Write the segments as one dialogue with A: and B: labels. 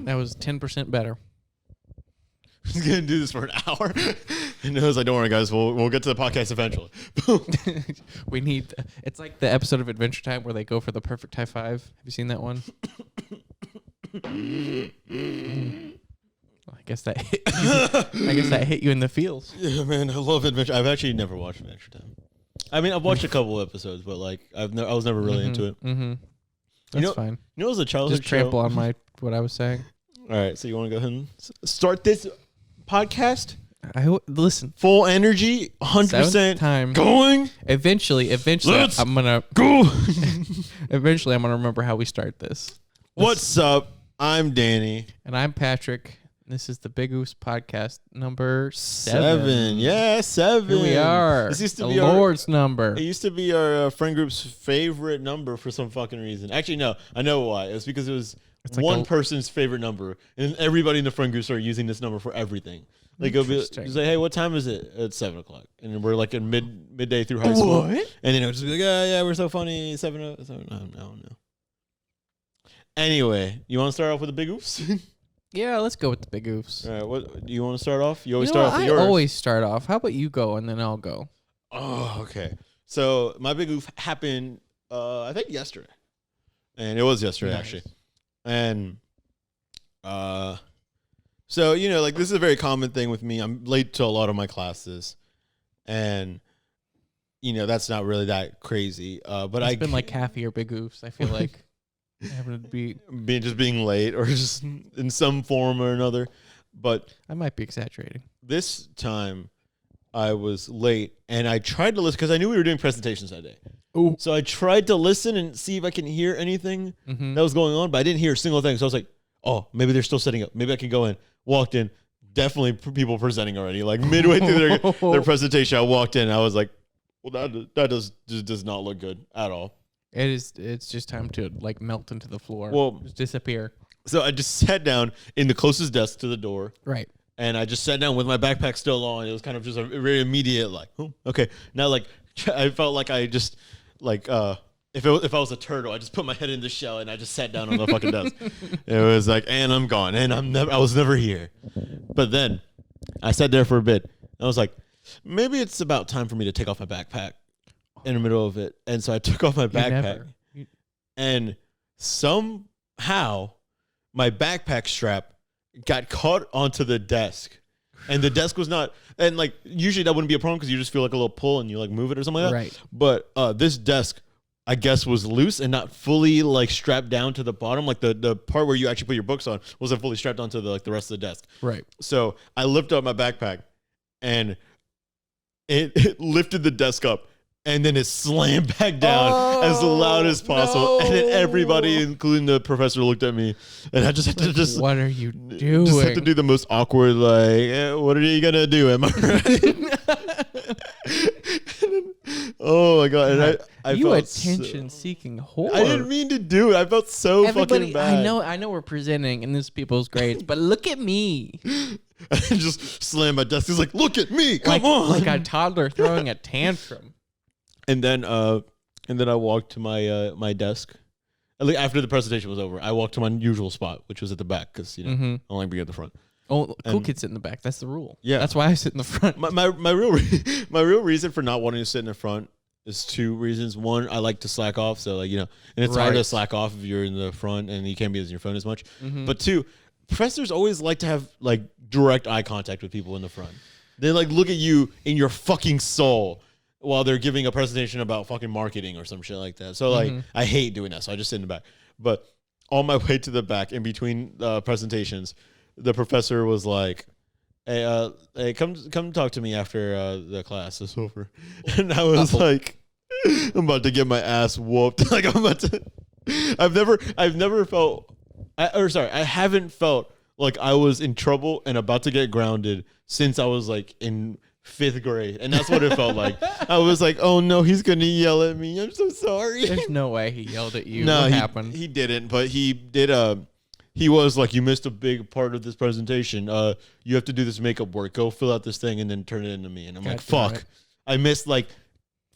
A: That was 10% better.
B: He's going to do this for an hour. And I was like, don't worry, guys. We'll get to the podcast eventually.
A: We need... It's like the episode of Adventure Time where they go for the perfect high five. Have you seen that one? I guess that hit you in the feels.
B: Yeah, man. I love Adventure. I've actually never watched Adventure Time. I mean, I've watched a couple episodes, but like I was never really into it.
A: Mm-hmm. That's fine.
B: You know, it was a childhood
A: Just trample on what I was saying.
B: All right, so you want to go ahead and start this podcast?
A: Listen.
B: Full energy, 100%
A: time
B: going.
A: Eventually,
B: Let's
A: I'm gonna
B: go.
A: Eventually, I'm gonna remember how we start this.
B: What's up? I'm Danny,
A: and I'm Patrick. This is the Big Oofs podcast number 7.
B: Yeah, 7.
A: Here we are.
B: This used to
A: the
B: be
A: Lord's number.
B: It used to be our friend group's favorite number for some fucking reason. Actually, no, I know why. It was because it was one person's favorite number, and everybody in the friend group started using this number for everything. Like, it'll be like, hey, what time is it? It's 7 o'clock, and we're like in midday through high school. What? And then it would just be like, yeah, we're so funny. 7. No. Anyway, you want to start off with the Big Oofs?
A: Yeah, let's go with the Big Oofs.
B: All right, what do you want to start off? You always start off with yours.
A: I always start off. How about you go and then I'll go?
B: Oh, okay. So my Big Oof happened, I think yesterday, and it was yesterday actually, and so like this is a very common thing with me. I'm late to a lot of my classes, and that's not really that crazy. But it's
A: been like half of your Big Oofs. I feel like. Having to
B: being late or just in some form or another. But
A: I might be exaggerating.
B: This time I was late and I tried to listen because I knew we were doing presentations that day.
A: Ooh.
B: So I tried to listen and see if I can hear anything that was going on, but I didn't hear a single thing. So I was like, oh, maybe they're still setting up. Maybe I can go in. Walked in. Definitely people presenting already. Like midway through their presentation, I walked in and I was like, well, that does not look good at all.
A: It's just time to like melt into the floor.
B: Well,
A: just disappear.
B: So I just sat down in the closest desk to the door.
A: Right.
B: And I just sat down with my backpack still on. It was kind of just a very immediate like, oh, okay. Now like I felt like I just like if I was a turtle, I just put my head in the shell and I just sat down on the fucking desk. It was like, and I'm gone, and I was never here. But then I sat there for a bit. I was like, maybe it's about time for me to take off my backpack. In the middle of it, and so I took off my backpack, and somehow my backpack strap got caught onto the desk, and the desk was not. And like usually that wouldn't be a problem because you just feel like a little pull and you like move it or something like that.
A: Right.
B: But this desk, I guess, was loose and not fully like strapped down to the bottom. Like the part where you actually put your books on wasn't fully strapped onto the rest of the desk.
A: Right.
B: So I lifted up my backpack, and it lifted the desk up. And then it slammed back down as loud as possible. No. And then everybody, including the professor, looked at me. And I just had to
A: what are you doing?
B: Just had to do the most awkward, like, what are you going to do? Am I right? Oh, my God. And I
A: you
B: felt
A: attention-seeking whore.
B: I didn't mean to do it. I felt so fucking bad.
A: I know we're presenting in this people's grades, but look at me.
B: I just slammed my desk. He's like, look at me. Come on.
A: Like a toddler throwing a tantrum.
B: And then I walked to my desk. After the presentation was over, I walked to my usual spot, which was at the back because I don't like being at the front.
A: Oh, cool kids sit in the back. That's the rule.
B: Yeah,
A: that's why I sit in the front.
B: My real reason for not wanting to sit in the front is 2 reasons. One, I like to slack off, so and it's hard to slack off if you're in the front and you can't be on your phone as much. But 2, professors always like to have like direct eye contact with people in the front. They like look at you in your fucking soul while they're giving a presentation about fucking marketing or some shit like that. So like, I hate doing that. So I just sit in the back. But on my way to the back, in between presentations, the professor was like, "Hey, come talk to me after the class is over." And I was like, "I'm about to get my ass whooped." Like I'm about to. I've never felt. I haven't felt like I was in trouble and about to get grounded since I was like in 5th grade, and that's what it felt like. I was like, oh no, he's gonna yell at me. I'm so sorry.
A: There's no way he yelled at you.
B: No,
A: what happened?
B: He didn't, but he did. He was like, you missed a big part of this presentation. You have to do this makeup work. Go fill out this thing and then turn it into me. And I'm like, fuck. I missed like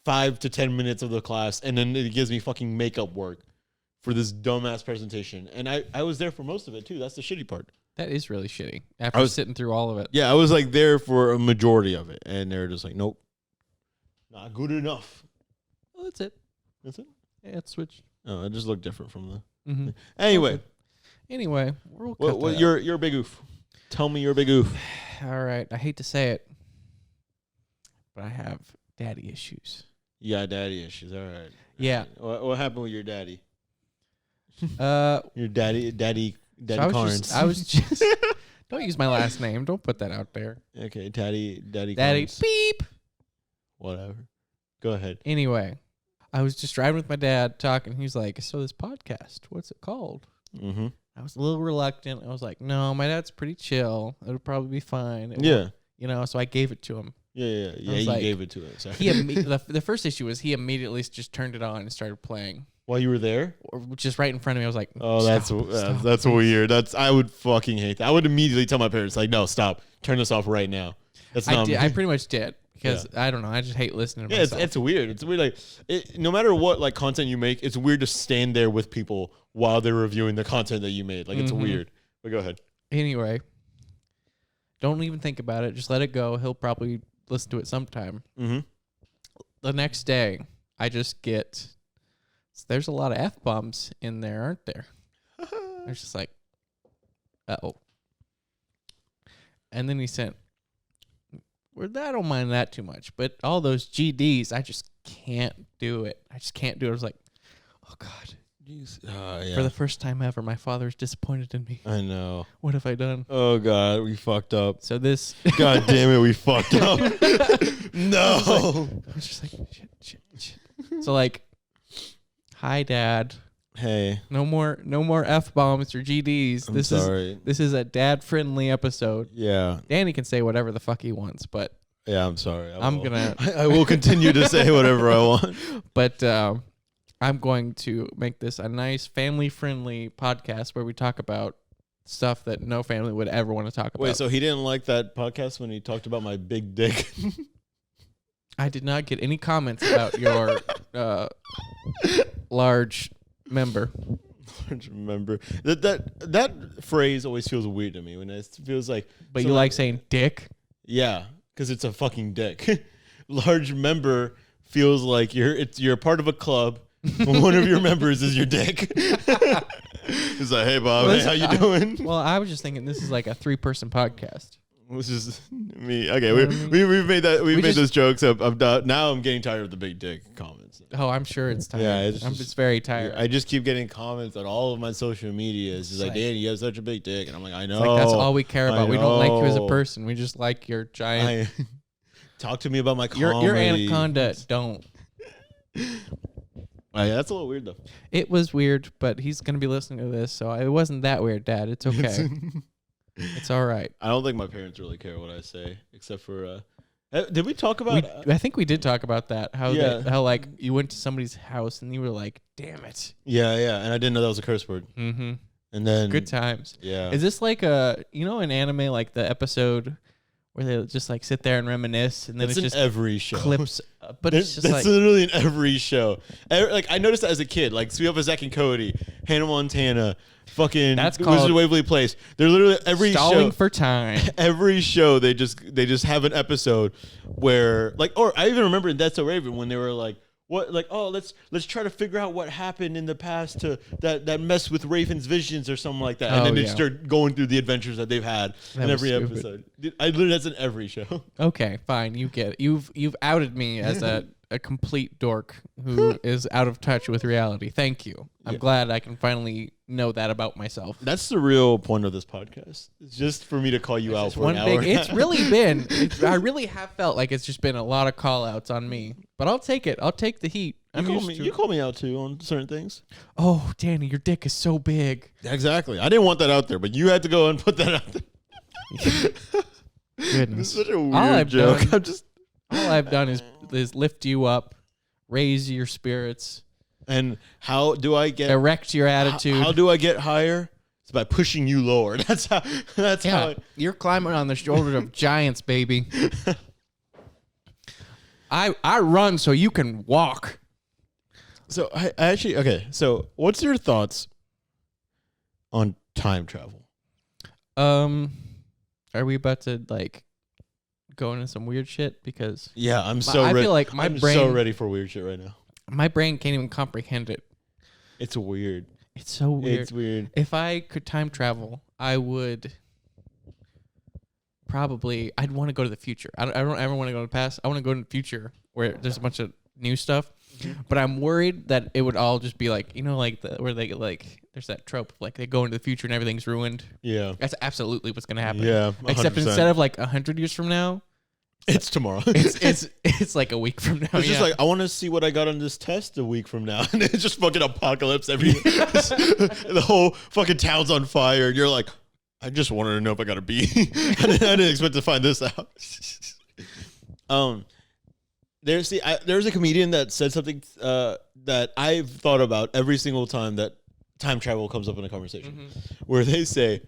B: 5 to 10 minutes of the class, and then it gives me fucking makeup work for this dumbass presentation. And I was there for most of it too. That's the shitty part.
A: That is really shitty. After sitting through all of it.
B: Yeah, I was like there for a majority of it. And they're just like, nope, not good enough.
A: Well, that's it.
B: That's it?
A: Yeah, it's switched.
B: Oh, it just looked different from the...
A: Mm-hmm.
B: Anyway.
A: Okay. Anyway, we'll cut that out.
B: You're a big oof. Tell me you're a big oof.
A: All right. I hate to say it, but I have daddy issues.
B: You got daddy issues. All right.
A: Yeah.
B: What happened with your daddy?
A: Your
B: daddy
A: so
B: Carnes.
A: I was just don't use my last name. Don't put that out there.
B: Okay, daddy Carnes.
A: Beep.
B: Whatever. Go ahead.
A: Anyway, I was just driving with my dad talking. He's like, "So this podcast, what's it called?"
B: Mm-hmm.
A: I was a little reluctant. I was like, "No, my dad's pretty chill. It'll probably be fine." So I gave it to him.
B: Yeah. You
A: like,
B: gave it to him. Sorry.
A: The first issue was he immediately just turned it on and started playing.
B: While you were there?
A: Or just right in front of me. I was like,
B: "Oh,
A: stop,
B: that's weird. I would fucking hate that. I would immediately tell my parents, like, no, stop. Turn this off right now." That's not.
A: I pretty much did because I don't know. I just hate listening to myself.
B: It's weird. It's weird. Like, no matter what like content you make, it's weird to stand there with people while they're reviewing the content that you made. Like, it's weird. But go ahead.
A: Anyway, don't even think about it. Just let it go. He'll probably listen to it sometime.
B: Mm-hmm.
A: The next day, I just get... There's a lot of F-bombs in there, aren't there? It's just like, uh-oh. And then he sent... I don't mind that too much. But all those GDs, I just can't do it. I was like, oh, God.
B: Yeah.
A: For the first time ever, my father's disappointed in me.
B: I know.
A: What have I done?
B: Oh, God, we fucked up.
A: So this...
B: God damn it, we fucked up. No.
A: I was just like, shit. So, like, hi, Dad.
B: Hey.
A: No more F-bombs or GDs.
B: I'm sorry.
A: This is a dad-friendly episode.
B: Yeah.
A: Danny can say whatever the fuck he wants, but...
B: Yeah, I'm sorry.
A: I
B: will continue to say whatever I want.
A: But I'm going to make this a nice family-friendly podcast where we talk about stuff that no family would ever want to talk about.
B: Wait, so he didn't like that podcast when he talked about my big dick?
A: I did not get any comments about your large member.
B: Large member. That phrase always feels weird to me when it feels like...
A: But you like saying dick?
B: Yeah, because it's a fucking dick. Large member feels like you're part of a club. One of your members is your dick. It's like, hey, Bob, hey, how you doing?
A: Well, I was just thinking this is like a 3-person podcast.
B: This is me. Okay, we've made that. We've made those jokes. Now I'm getting tired of the big dick comments.
A: Oh, I'm sure it's tired.
B: Yeah,
A: I'm just very tired.
B: I just keep getting comments on all of my social media. It's just like, Danny, you have such a big dick, and I'm like, I know.
A: It's like that's all we care about. We don't like you as a person. We just like your giant.
B: Talk to me about my comedy.
A: Your anaconda don't.
B: Yeah, that's a little weird though.
A: It was weird, but he's gonna be listening to this, so it wasn't that weird, Dad. It's okay. It's all right.
B: I don't think my parents really care what I say, except for. Did we talk about?
A: I think we did talk about that. How like you went to somebody's house and you were like, "Damn it."
B: Yeah, and I didn't know that was a curse word.
A: Mm-hmm.
B: And then
A: good times.
B: Yeah.
A: Is this like an anime like the episode where they just like sit there and reminisce, and then it's just
B: every show
A: clips, but it's just
B: that's literally in every show. Like I noticed that as a kid, like Sweet Up Zack and Cody, Hannah Montana, fucking
A: that's
B: Wizard of Waverly Place. They're literally every
A: stalling
B: show
A: for time.
B: Every show they just have an episode where or I even remember in That's So Raven when they were like, what, like, oh, let's try to figure out what happened in the past to that mess with Raven's visions or something like that, and then they start going through the adventures that they've had in every episode. I literally that's in every show.
A: Okay, fine, you get it. You've outed me as a complete dork who is out of touch with reality. Thank you. I'm glad I can finally know that about myself.
B: That's the real point of this podcast. It's just for me to call you out for an hour.
A: It's really been. I really have felt like it's just been a lot of call outs on me. But I'll take it. I'll take the heat.
B: You call me out too on certain things.
A: Oh, Danny, your dick is so big.
B: Exactly. I didn't want that out there, but you had to go and put that out there.
A: Goodness.
B: This is such a weird joke.
A: All I've done is lift you up, raise your spirits.
B: And how do I get
A: erect your attitude?
B: How do I get higher? It's by pushing you lower. That's how.
A: You're climbing on the shoulders of giants, baby. I run so you can walk.
B: So I actually okay. So what's your thoughts on time travel?
A: Are we about to like go into some weird shit? Because
B: Yeah, I
A: feel like my
B: I'm
A: brain,
B: so ready for weird shit right now.
A: my brain can't even comprehend it.
B: It's weird.
A: It's so weird.
B: It's weird.
A: If I could time travel, I would probably. I'd want to go to the future. I don't ever want to go to the past. I want to go to the future where there's a bunch of new stuff. But I'm worried that it would all just be like, like where they like. There's that trope of like they go into the future and everything's ruined.
B: Yeah,
A: that's absolutely what's gonna happen.
B: Yeah, 100%.
A: Except instead of like 100 years from now,
B: it's tomorrow.
A: it's like a week from now.
B: It's just like I want to see what I got on this test a week from now, and it's just fucking apocalypse. The whole fucking town's on fire, and you're like, I just wanted to know if I got a B. I didn't expect to find this out. There's a comedian that said something that I've thought about every single time that time travel comes up in a conversation, where they say,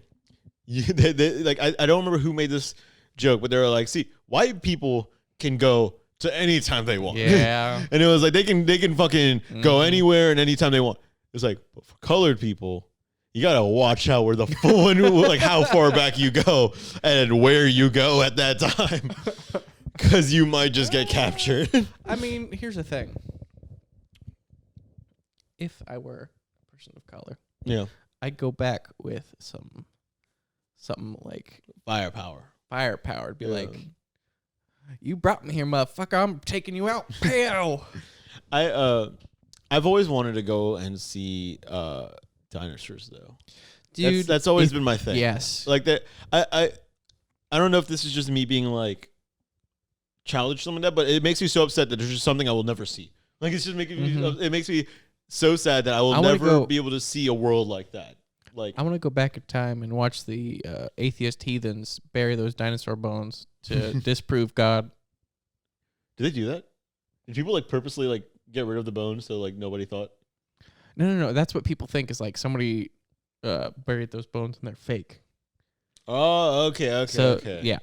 B: I don't remember who made this joke, but they're like, see, white people can go to any time they want.
A: Yeah.
B: And it was like they can fucking go anywhere and anytime they want. It's like, but for colored people, you gotta watch out where the full like how far back you go and where you go at that time. Because you might just get captured.
A: I mean, here's the thing. If I were a person of color, I'd go back with something like
B: firepower.
A: It'd be like, you brought me here, motherfucker. I'm taking you out. Pow.
B: I've always wanted to go and see dinosaurs though.
A: Dude,
B: that's always been my thing.
A: Yes.
B: Like that. I don't know if this is just me being like childish, something like that, but it makes me so upset that there's just something I will never see. Like it's just making me. It makes me so sad that I will never be able to see a world like that. Like
A: I want to go back in time and watch the atheist heathens bury those dinosaur bones to disprove God.
B: Did they do that? Did people like purposely like get rid of the bones so like nobody thought?
A: No. That's what people think is like somebody buried those bones and they're fake.
B: Oh, okay.
A: Yeah.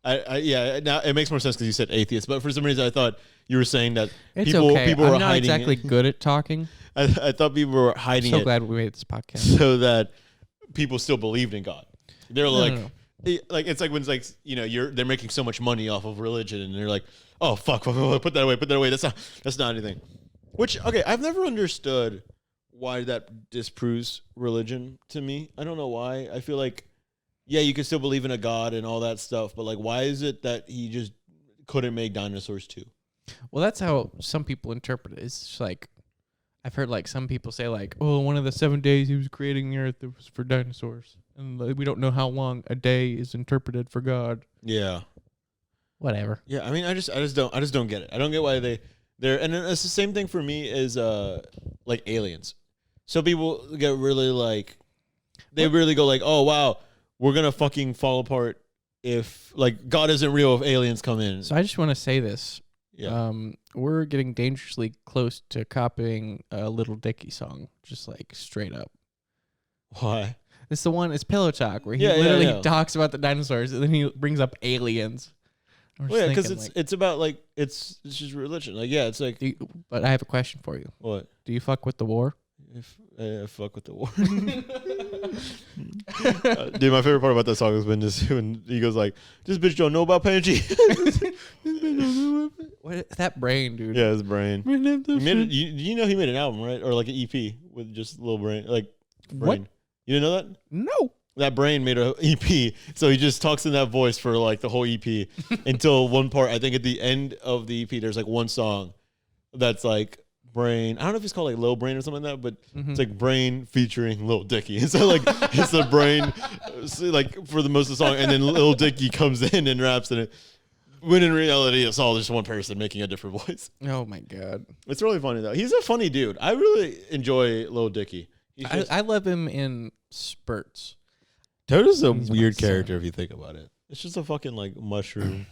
B: Yeah. Now it makes more sense because you said atheist, but for some reason I thought you were saying that
A: it's
B: people
A: okay.
B: were
A: I'm not
B: hiding
A: exactly
B: it.
A: good at talking.
B: I thought people were hiding
A: so
B: it.
A: glad we made this podcast
B: so that people still believed in God. They're like,
A: no.
B: Like it's like when it's like they're making so much money off of religion, and they're like, oh fuck, put that away. That's not anything. Which I've never understood why that disproves religion to me. I don't know why. I feel like you can still believe in a God and all that stuff, but like why is it that he just couldn't make dinosaurs too?
A: Well, that's how some people interpret it. It's just like I've heard like some people say like, oh, one of the 7 days he was creating the earth, it was for dinosaurs. And like, we don't know how long a day is interpreted for God.
B: Yeah.
A: Whatever.
B: Yeah, I mean I just don't get it. I don't get why they're and it's the same thing for me as like aliens. So people get really like really go like, "Oh wow, we're going to fucking fall apart if like God isn't real if aliens come in."
A: So I just want to say this.
B: Yeah.
A: We're getting dangerously close to copying a Little Dicky song, just like straight up.
B: Why?
A: It's the one. It's Pillow Talk, where he literally talks about the dinosaurs, and then he brings up aliens.
B: Well, yeah, because it's about like it's just religion. Like it's like.
A: But I have a question for you.
B: What?
A: Do you fuck with the war?
B: Fuck with the war. Dude, my favorite part about that song is when he goes like, "This bitch don't know about Panji."
A: What is that brain, dude?
B: Yeah, his brain. He made it, you know he made an album, right? Or like an EP with just Little Brain, like Brain.
A: What?
B: You didn't know that?
A: No.
B: That Brain made an EP, so he just talks in that voice for like the whole EP until one part. I think at the end of the EP, there's like one song that's like Brain. I don't know if it's called like Lil Brain or something like that, but it's like Brain featuring Lil Dicky. So like it's the Brain, like for the most of the song, and then Lil Dicky comes in and raps in it. When in reality, it's all just one person making a different voice.
A: Oh my god,
B: it's really funny though. He's a funny dude. I really enjoy Lil Dicky.
A: I love him in spurts.
B: Toto's a weird character if you think about it. It's just a fucking like mushroom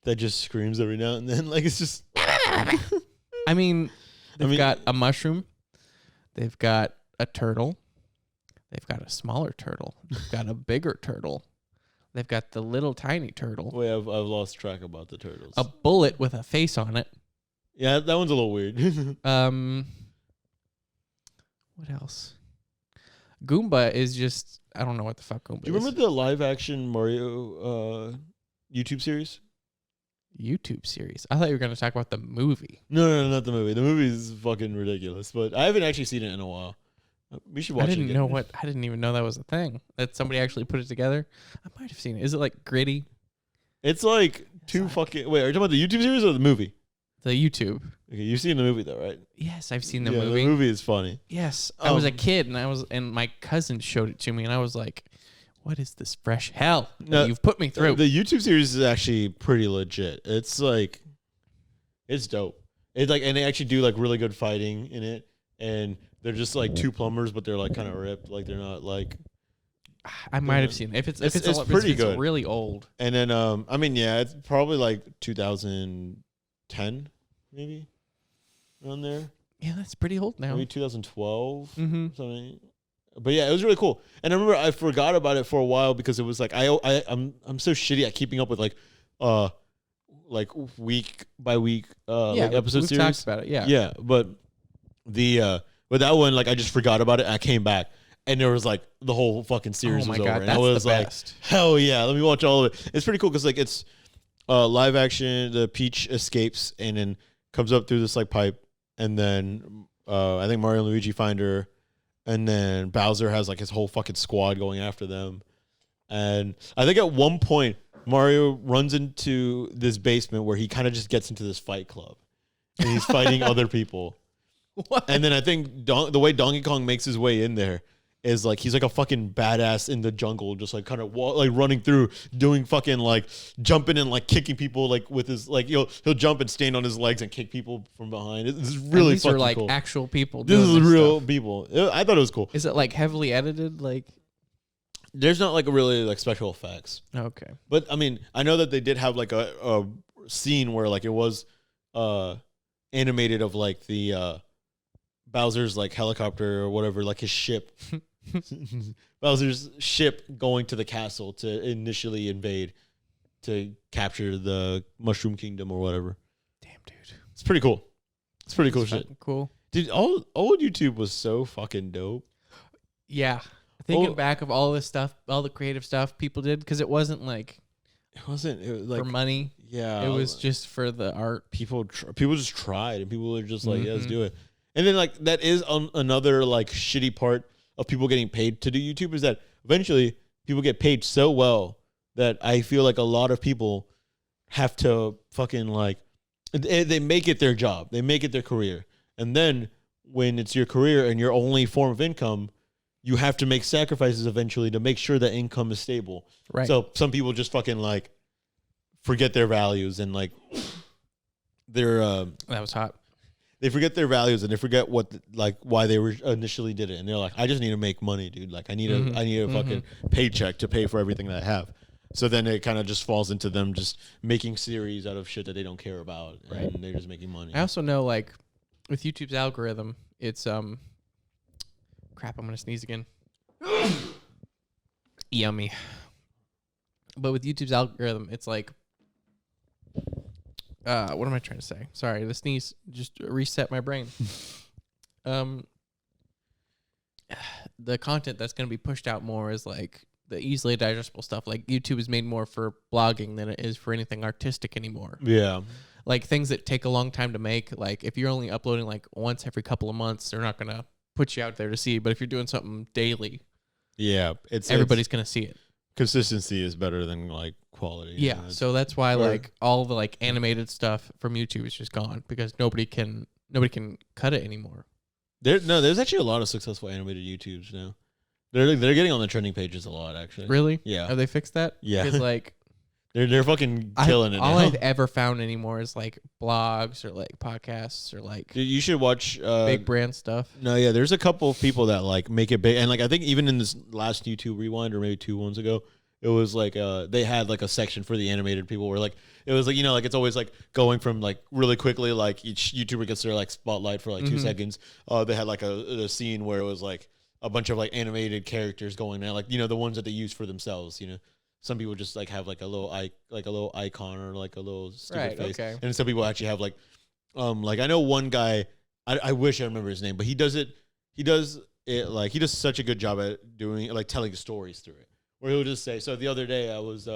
B: that just screams every now and then. Like it's just.
A: I mean, they've got a mushroom. They've got a turtle. They've got a smaller turtle. They've got a bigger turtle. They've got the little tiny turtle.
B: Wait, I've lost track about the turtles.
A: A bullet with a face on it.
B: Yeah, that one's a little weird.
A: What else? Goomba is just, I don't know what the fuck Goomba is.
B: Do you remember the live action Mario YouTube series?
A: YouTube series? I thought you were going to talk about the movie.
B: No, not the movie. The movie is fucking ridiculous, but I haven't actually seen it in a while. We should watch it again.
A: I didn't even know that was a thing. That somebody actually put it together. I might have seen it. Is it like gritty?
B: It's like fucking... Wait, are you talking about the YouTube series or the movie?
A: The YouTube.
B: Okay, you've seen the movie though, right?
A: Yes, I've seen the movie.
B: The movie is funny.
A: Yes, I was a kid and my cousin showed it to me and I was like, "What is this fresh hell that you've put me through?"
B: The YouTube series is actually pretty legit. It's like, it's dope. It's like, and they actually do like really good fighting in it, and they're just like two plumbers, but they're like kind of ripped. Like they're not like.
A: I might have seen it. If it's
B: pretty good.
A: It's really old.
B: And then I mean, yeah, it's probably like 2010, maybe. Around there.
A: Yeah, that's pretty old now.
B: Maybe 2012, something. But yeah, it was really cool. And I remember I forgot about it for a while because it was like I'm so shitty at keeping up with like week by week like episode series.
A: Talked about it. Yeah.
B: Yeah, but that one, like, I just forgot about it. And I came back and there was like the whole fucking series was over. And I was like, hell yeah, let me watch all of it. It's pretty cool because like it's live action. The Peach escapes and then comes up through this like pipe. And then I think Mario and Luigi find her. And then Bowser has like his whole fucking squad going after them. And I think at one point, Mario runs into this basement where he kind of just gets into this fight club. And he's fighting other people. What? And then I think the way Donkey Kong makes his way in there is like he's like a fucking badass in the jungle, just like kind of like running through, doing fucking like jumping and like kicking people like with his like he'll jump and stand on his legs and kick people from behind. This is really
A: these
B: fucking
A: are like
B: cool.
A: Actual people.
B: This is real
A: stuff.
B: People. I thought it was cool.
A: Is it like heavily edited? Like
B: there's not like a really like special effects.
A: Okay,
B: but I mean I know that they did have like a scene where like it was animated of like the Bowser's like helicopter or whatever, like his ship. Bowser's ship going to the castle to initially invade to capture the Mushroom Kingdom or whatever.
A: Damn, dude.
B: It's pretty cool. It's pretty cool shit.
A: Cool.
B: Dude, old YouTube was so fucking dope.
A: Yeah. Thinking back of all this stuff, all the creative stuff people did, because it wasn't like...
B: It was like...
A: For money.
B: Yeah.
A: It was just for the art.
B: People just tried, and people were just like, yeah, let's do it. And then like that is another like shitty part of people getting paid to do YouTube is that eventually people get paid so well that I feel like a lot of people have to fucking like they make it their job, they make it their career, and then when it's your career and your only form of income, you have to make sacrifices eventually to make sure that income is stable.
A: Right.
B: So some people just fucking like forget their values and like their
A: that was hot.
B: They forget their values and they forget what why they were initially did it, and they're like, I just need to make money, dude. Like I need a fucking paycheck to pay for everything that I have. So then it kind of just falls into them just making series out of shit that they don't care about, and they're just making money.
A: I also know like with YouTube's algorithm, it's crap. I'm gonna sneeze again. Yummy. But with YouTube's algorithm, it's like. What am I trying to say? Sorry, the sneeze just reset my brain. The content that's going to be pushed out more is like the easily digestible stuff. Like YouTube is made more for blogging than it is for anything artistic anymore.
B: Yeah. Like
A: things that take a long time to make. Like if you're only uploading like once every couple of months, they're not going to put you out there to see. But if you're doing something daily,
B: yeah,
A: everybody's going to see it.
B: Consistency is better than like quality.
A: Yeah, so that's why like all the like animated stuff from YouTube is just gone because nobody can cut it anymore.
B: There's actually a lot of successful animated YouTubes now. They're getting on the trending pages a lot actually.
A: Really?
B: Yeah.
A: Have they fixed that?
B: Yeah.
A: Because like
B: they're fucking killing it.
A: All
B: now.
A: I've ever found anymore is like blogs or like podcasts or like
B: you should watch
A: big brand stuff.
B: No, yeah, there's a couple of people that like make it big, and like I think even in this last YouTube Rewind or maybe 2 ones ago, it was like they had like a section for the animated people where like it was like like it's always like going from like really quickly like each YouTuber gets their like spotlight for like 2 seconds. They had like a scene where it was like a bunch of like animated characters going there, like the ones that they use for themselves. Some people just like have like a little icon or like a little stupid face, and some people actually have like I know one guy. I wish I remember his name, but he does it. he does it like he does such a good job at doing like telling stories through it. Where he'll just say, so the other day I was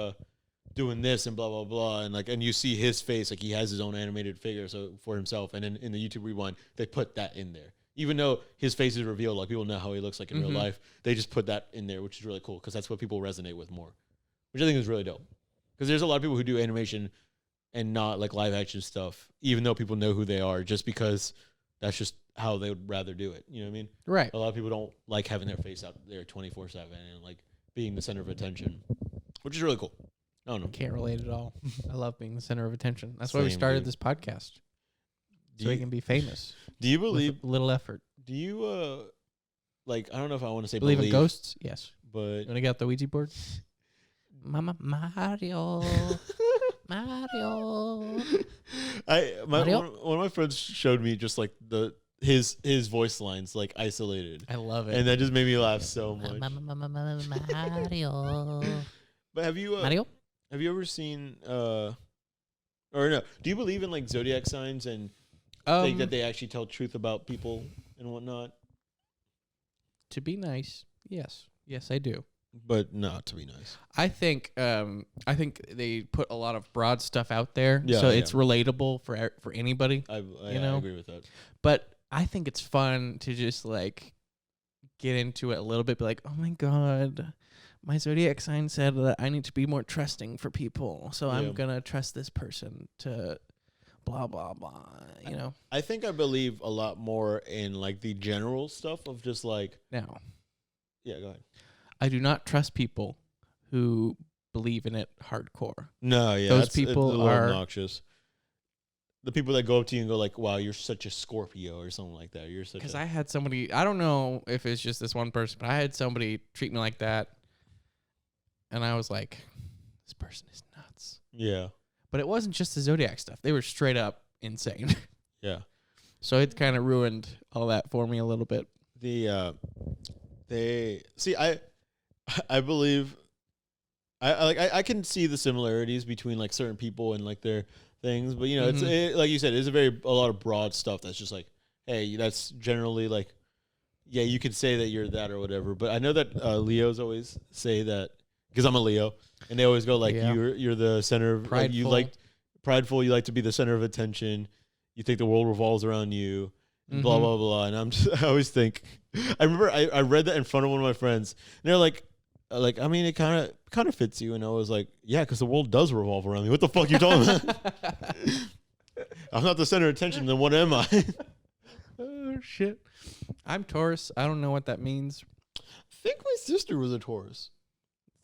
B: doing this and blah blah blah, and like and you see his face, like he has his own animated figure so for himself, and then in the YouTube Rewind they put that in there. Even though his face is revealed, like people know how he looks like in real life, they just put that in there, which is really cool because that's what people resonate with more, which I think is really dope. Because there's a lot of people who do animation and not like live action stuff, even though people know who they are, just because that's just how they would rather do it. You know what I mean?
A: Right.
B: A lot of people don't like having their face out there 24/7 and like being the center of attention, which is really cool. I don't know.
A: Can't relate at all. I love being the center of attention. That's why we
B: Same,
A: started
B: dude.
A: this podcast. So we can be famous.
B: Do you believe?
A: With a little effort.
B: Do you like? I don't know if I want to say
A: Believe in ghosts? Yes.
B: but
A: You want to get out the Ouija board? Mama Mario. Mario. Mario?
B: One of my friends showed me just like his voice lines like isolated,
A: I love it.
B: and that just made me laugh so much.
A: Mario.
B: But have you
A: Mario?
B: have you ever seen or no? Do you believe in like zodiac signs and think that they actually tell truth about people and whatnot?
A: To be nice, yes. Yes, I do.
B: But not to be nice.
A: I think they put a lot of broad stuff out there,
B: Yeah,
A: so
B: yeah.
A: it's relatable for anybody.
B: I
A: know?
B: agree with that.
A: But I think it's fun to just like get into it a little bit, be like, oh my god, my zodiac sign said that I need to be more trusting for people, so
B: Yeah.
A: I'm gonna trust this person to blah blah blah. You know.
B: I think I believe a lot more in like the general stuff of just like
A: Now,
B: yeah. Go ahead.
A: I do not trust people who believe in it hardcore.
B: No, yeah,
A: Those
B: it's
A: people
B: a little
A: are-
B: obnoxious. The people that go up to you and go like, "Wow, you're such a Scorpio" or something like that. You're such.
A: Because I had somebody, I don't know if it's just this one person, but I had somebody treat me like that. And I was like, this person is nuts.
B: Yeah,
A: But it wasn't just the Zodiac stuff. They were straight up insane.
B: yeah.
A: So it kind of ruined all that for me a little bit.
B: They see. I believe. I can see the similarities between like certain people and like their things, but you know, it's like you said, it's a lot of broad stuff that's just like, hey, that's generally like, yeah, you could say that you're that or whatever. But I know that Leos always say that because I'm a Leo, and they always go like,
A: Yeah.
B: you're the center of like, you
A: Prideful.
B: like prideful, you like to be the center of attention, you think the world revolves around you, and blah blah blah. And I always think, I remember I read that in front of one of my friends, and they're like I mean, it kind of fits you, and I was like, yeah, because the world does revolve around me. What the fuck you talking about? I'm not the center of attention. Then what am I?
A: Oh, shit. I'm Taurus. I don't know what that means.
B: I think my sister was a Taurus.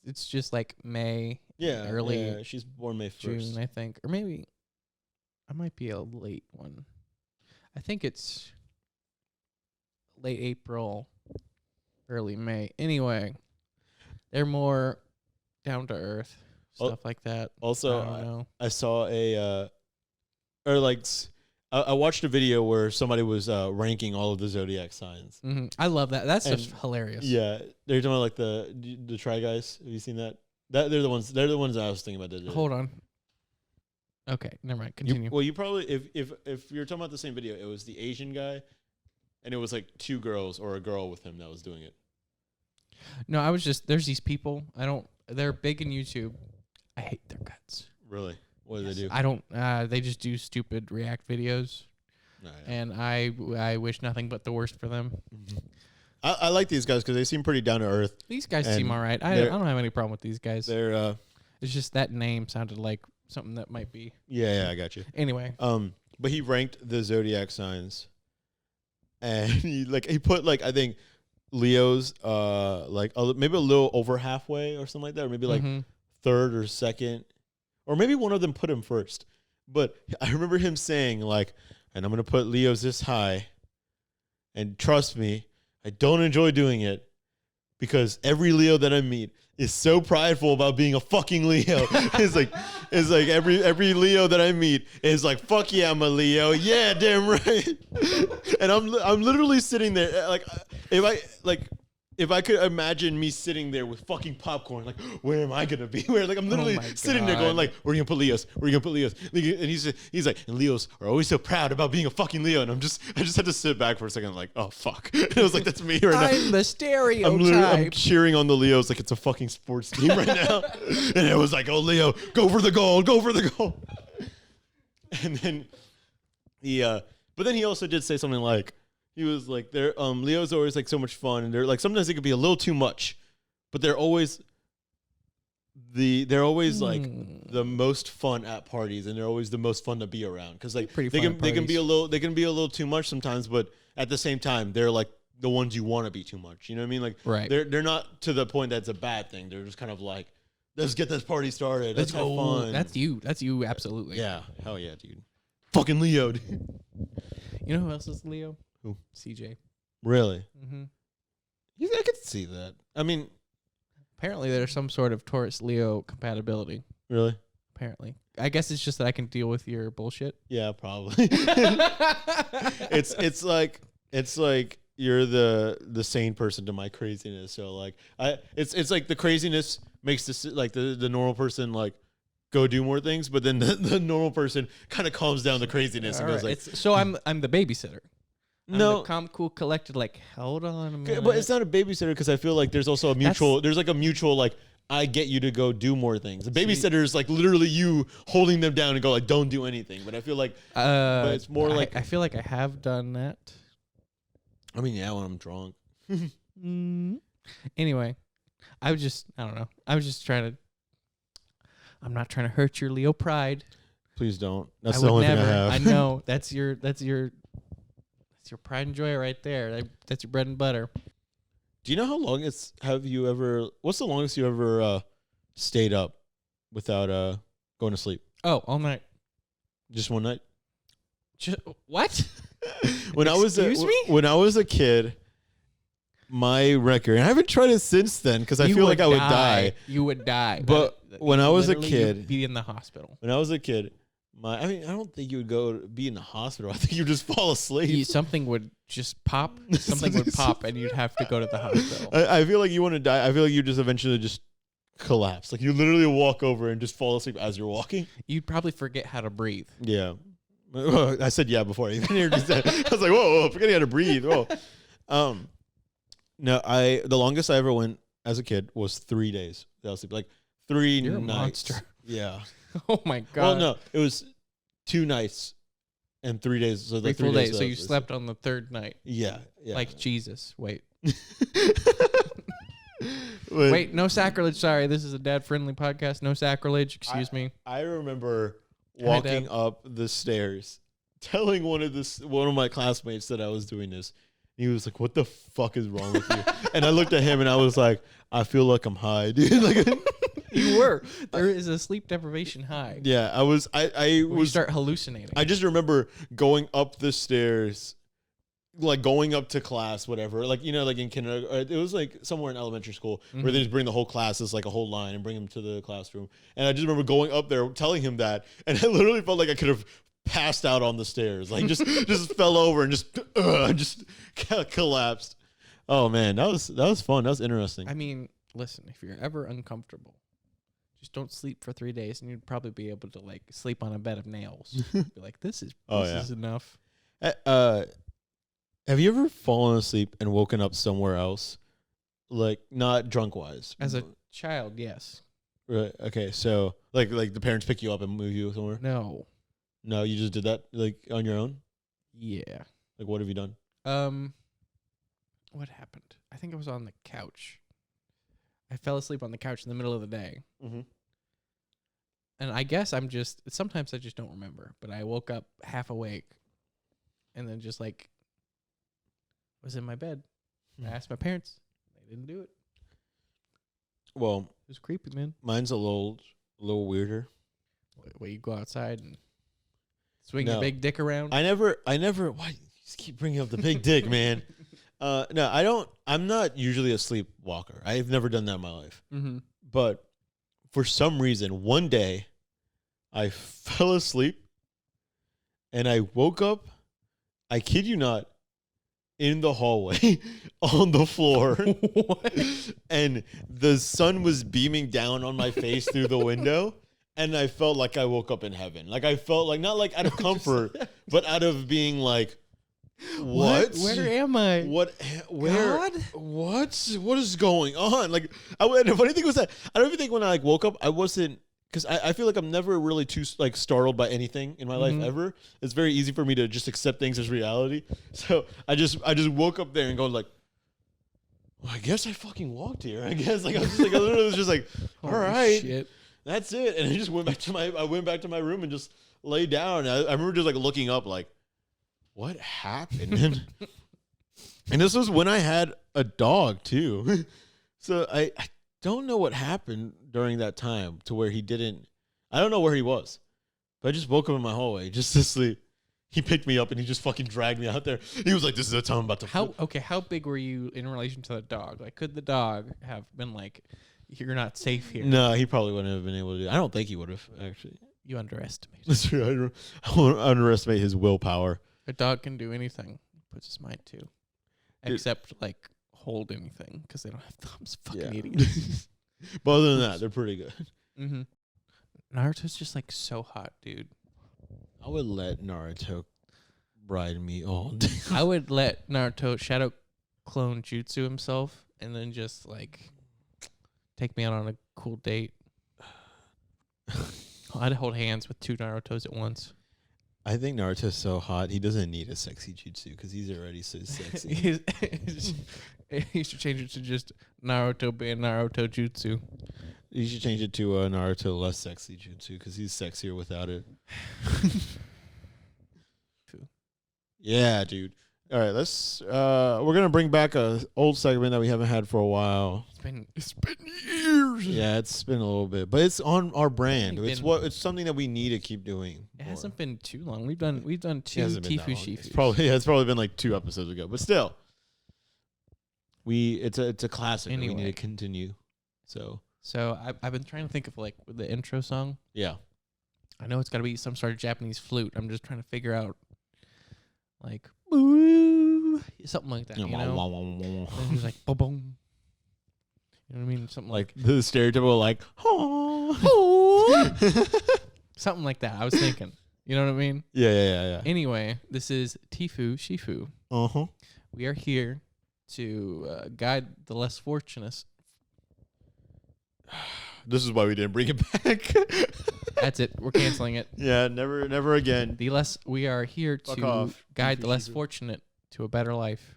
A: It's just like May,
B: Yeah,
A: Early
B: yeah, she's born May 1st.
A: June, I think. Or maybe I might be a late one. I think it's late April, early May. Anyway, they're more down to earth, stuff like that.
B: Also,
A: I don't know.
B: I saw I watched a video where somebody was ranking all of the zodiac signs.
A: I love that. That's just
B: And-
A: hilarious.
B: Yeah, they're talking about like the Try Guys. Have you seen that? They're the ones. They're the ones I was thinking about. That did it.
A: Hold on. Okay, never mind. Continue.
B: You probably if you're talking about the same video, it was the Asian guy, and it was like two girls or a girl with him that was doing it.
A: No, I was just, there's these people. They're big in YouTube. I hate their guts.
B: Really? What do they do?
A: I don't, they just do stupid react videos.
B: No, yeah.
A: And I wish nothing but the worst for them.
B: I like these guys because they seem pretty down to earth.
A: These guys
B: And
A: seem all right. I don't have any problem with these guys.
B: They're
A: It's just that name sounded like something that might be.
B: yeah, I got you.
A: Anyway.
B: But he ranked the zodiac signs, and he put like I think Leo's maybe a little over halfway or something like that, or maybe like third or second, or maybe one of them put him first. But I remember him saying like, and I'm gonna put Leo's this high, and trust me, I don't enjoy doing it because every Leo that I meet is so prideful about being a fucking Leo. It's like every Leo that I meet is like, fuck yeah, I'm a Leo. Yeah, damn right. And I'm literally sitting there like if I could imagine me sitting there with fucking popcorn, like, where am I gonna be? Where, like, I'm literally sitting there going, like, where are you gonna put Leos? Where are you gonna put Leos? And he's like, and Leos are always so proud about being a fucking Leo. And I just had to sit back for a second, like, oh fuck. And I was like, that's me right now.
A: I'm the stereotype.
B: I'm cheering on the Leos like it's a fucking sports team right now. And it was like, oh Leo, go for the goal, go for the goal. And then but then he also did say something like, he was like, "They're Leo's always like so much fun, and they're like sometimes it could be a little too much, but they're always like the most fun at parties, and they're always the most fun to be around because like they can be a little too much sometimes, but at the same time they're like the ones you want to be too much. You know what I mean? Like they're not to the point that's a bad thing. They're just kind of like, let's get this party started. Let's have fun.
A: That's you. Absolutely.
B: Yeah. Hell yeah, dude. Fucking Leo, dude.
A: You know who else is Leo?
B: Who?
A: CJ.
B: Really?
A: Mm-hmm.
B: I could see that. I mean,
A: apparently there's some sort of Taurus Leo compatibility.
B: Really?
A: Apparently. I guess it's just that I can deal with your bullshit.
B: Yeah, probably. it's like you're the sane person to my craziness. So like it's like the craziness makes this like the normal person like go do more things, but then the normal person kind of calms down the craziness and goes like,
A: so I'm the babysitter. I'm the calm, cool, collected. Like, hold on a minute.
B: But it's not a babysitter because I feel like there's also a mutual. There's like a mutual like I get you to go do more things. A babysitter is like literally you holding them down and go like don't do anything. But I feel like, but it's more like
A: I feel like I have done that.
B: I mean, yeah, when I'm drunk.
A: Anyway, I was just trying to. I'm not trying to hurt your Leo pride.
B: Please don't. That's the only thing I have.
A: I know that's your pride and joy right there. That's your bread and butter.
B: Do you know how long what's the longest you ever stayed up without going to sleep?
A: Oh, all night.
B: Just one night?
A: What?
B: When I was a kid, my record, and I haven't tried it since then because I feel like I would die.
A: You would die.
B: But when I was a kid,
A: you'd be in the hospital.
B: When I was a kid, I don't think you would go to be in the hospital. I think you'd just fall asleep.
A: Something would just pop. Something would pop, and you'd have to go to the hospital.
B: I feel like you want to die. I feel like you just eventually just collapse. Like you literally walk over and just fall asleep as you're walking.
A: You'd probably forget how to breathe.
B: Yeah. I said yeah before I even heard you say. I was like, whoa, forgetting how to breathe. Whoa. No, the longest I ever went as a kid was 3 days without sleep. Like 3
A: You're
B: nights.
A: A monster.
B: Yeah.
A: Oh my god.
B: Well, no, it was 2 nights and 3 days. So the 3 days.
A: So you slept on the third night.
B: Yeah.
A: Like Jesus. Wait. Wait, no sacrilege. Sorry, this is a dad-friendly podcast. No sacrilege. Excuse me.
B: I remember walking up the stairs, telling one of my classmates that I was doing this. He was like, "What the fuck is wrong with you?" And I looked at him and I was like, "I feel like I'm high, dude." Like,
A: you were. There is a sleep deprivation high.
B: Yeah, I was. You
A: start hallucinating.
B: I just remember going up the stairs, like going up to class, whatever. Like like in kindergarten, it was like somewhere in elementary school where they just bring the whole class as like a whole line and bring them to the classroom. And I just remember going up there, telling him that, and I literally felt like I could have passed out on the stairs, like just fell over and just collapsed. Oh man, that was fun. That was interesting.
A: I mean, listen, if you're ever uncomfortable, just don't sleep for 3 days, and you'd probably be able to like sleep on a bed of nails. Be like, this is enough.
B: Have you ever fallen asleep and woken up somewhere else, like not drunk wise?
A: As a child, yes.
B: Right. Okay. So like the parents pick you up and move you somewhere. No, you just did that like on your own?
A: Yeah.
B: Like what have you done?
A: What happened? I think I was on the couch. I fell asleep on the couch in the middle of the day. Mm-hmm. And I guess sometimes I just don't remember, but I woke up half awake and then just like was in my bed. I asked my parents. They didn't do it.
B: Well,
A: it was creepy, man.
B: Mine's a little weirder.
A: Where you go outside and swing your big dick around?
B: I never. Why you just keep bringing up the big dick, man? No, I don't. I'm not usually a sleepwalker. I've never done that in my life. Mm-hmm. But for some reason, one day, I fell asleep, and I woke up. I kid you not, in the hallway on the floor. And the sun was beaming down on my face through the window. And I felt like I woke up in heaven. Like I felt like, not like out of comfort, but out of being like, what?
A: Where am I?
B: Where?
A: God?
B: What is going on? Like, the funny thing was that I don't even think when I like woke up, I wasn't, because I feel like I'm never really too like startled by anything in my life ever. It's very easy for me to just accept things as reality. So I just woke up there and going like, well, I guess I fucking walked here. I guess like I was just like I literally was just like, all right, shit. That's it. And I just went back to my room and just lay down. I remember just like looking up like, what happened? And this was when I had a dog too. So I don't know what happened during that time to where he didn't. I don't know where he was, but I just woke up in my hallway just to sleep. He picked me up and he just fucking dragged me out there. He was like, "This is the time I'm about to."
A: How big were you in relation to the dog? Like, could the dog have been like, "You're not safe here"?
B: No, he probably wouldn't have been able to do it. I don't think he would have actually.
A: You underestimate.
B: That's true. I won't underestimate his willpower.
A: A dog can do anything. Puts his mind to, except like hold anything because they don't have thumbs. Fucking idiots.
B: But other than that, they're pretty good.
A: Mm-hmm. Naruto's just like so hot, dude.
B: I would let Naruto ride me all day.
A: I would let Naruto shadow clone jutsu himself and then just like take me out on a cool date. I'd hold hands with two Narutos at once.
B: I think Naruto's so hot, he doesn't need a sexy jutsu because he's already so sexy.
A: He should change it to just Naruto being Naruto jutsu.
B: You should change it to Naruto less sexy jutsu because he's sexier without it. Yeah, dude. All right, let's. We're gonna bring back a old segment that we haven't had for a while.
A: It's been years.
B: Yeah, it's been a little bit, but it's on our brand. It's something that we need to keep doing.
A: It hasn't been too long. We've done two tifus shifus.
B: It's probably been like 2 episodes ago, but still, it's a classic. Anyway. We need to continue. So
A: I've been trying to think of like the intro song.
B: Yeah,
A: I know it's got to be some sort of Japanese flute. I'm just trying to figure out like ooh, something like that. You know, and it's like boom boom. You know what I mean? Something like
B: the stereotypical like
A: something like that. I was thinking. You know what I mean?
B: Yeah.
A: Anyway, this is Tifu Shifu.
B: Uh-huh.
A: We are here to guide the less fortunate.
B: This is why we didn't bring it back.
A: That's it. We're canceling it.
B: Yeah, never again.
A: We are here to guide the less fortunate to a better life.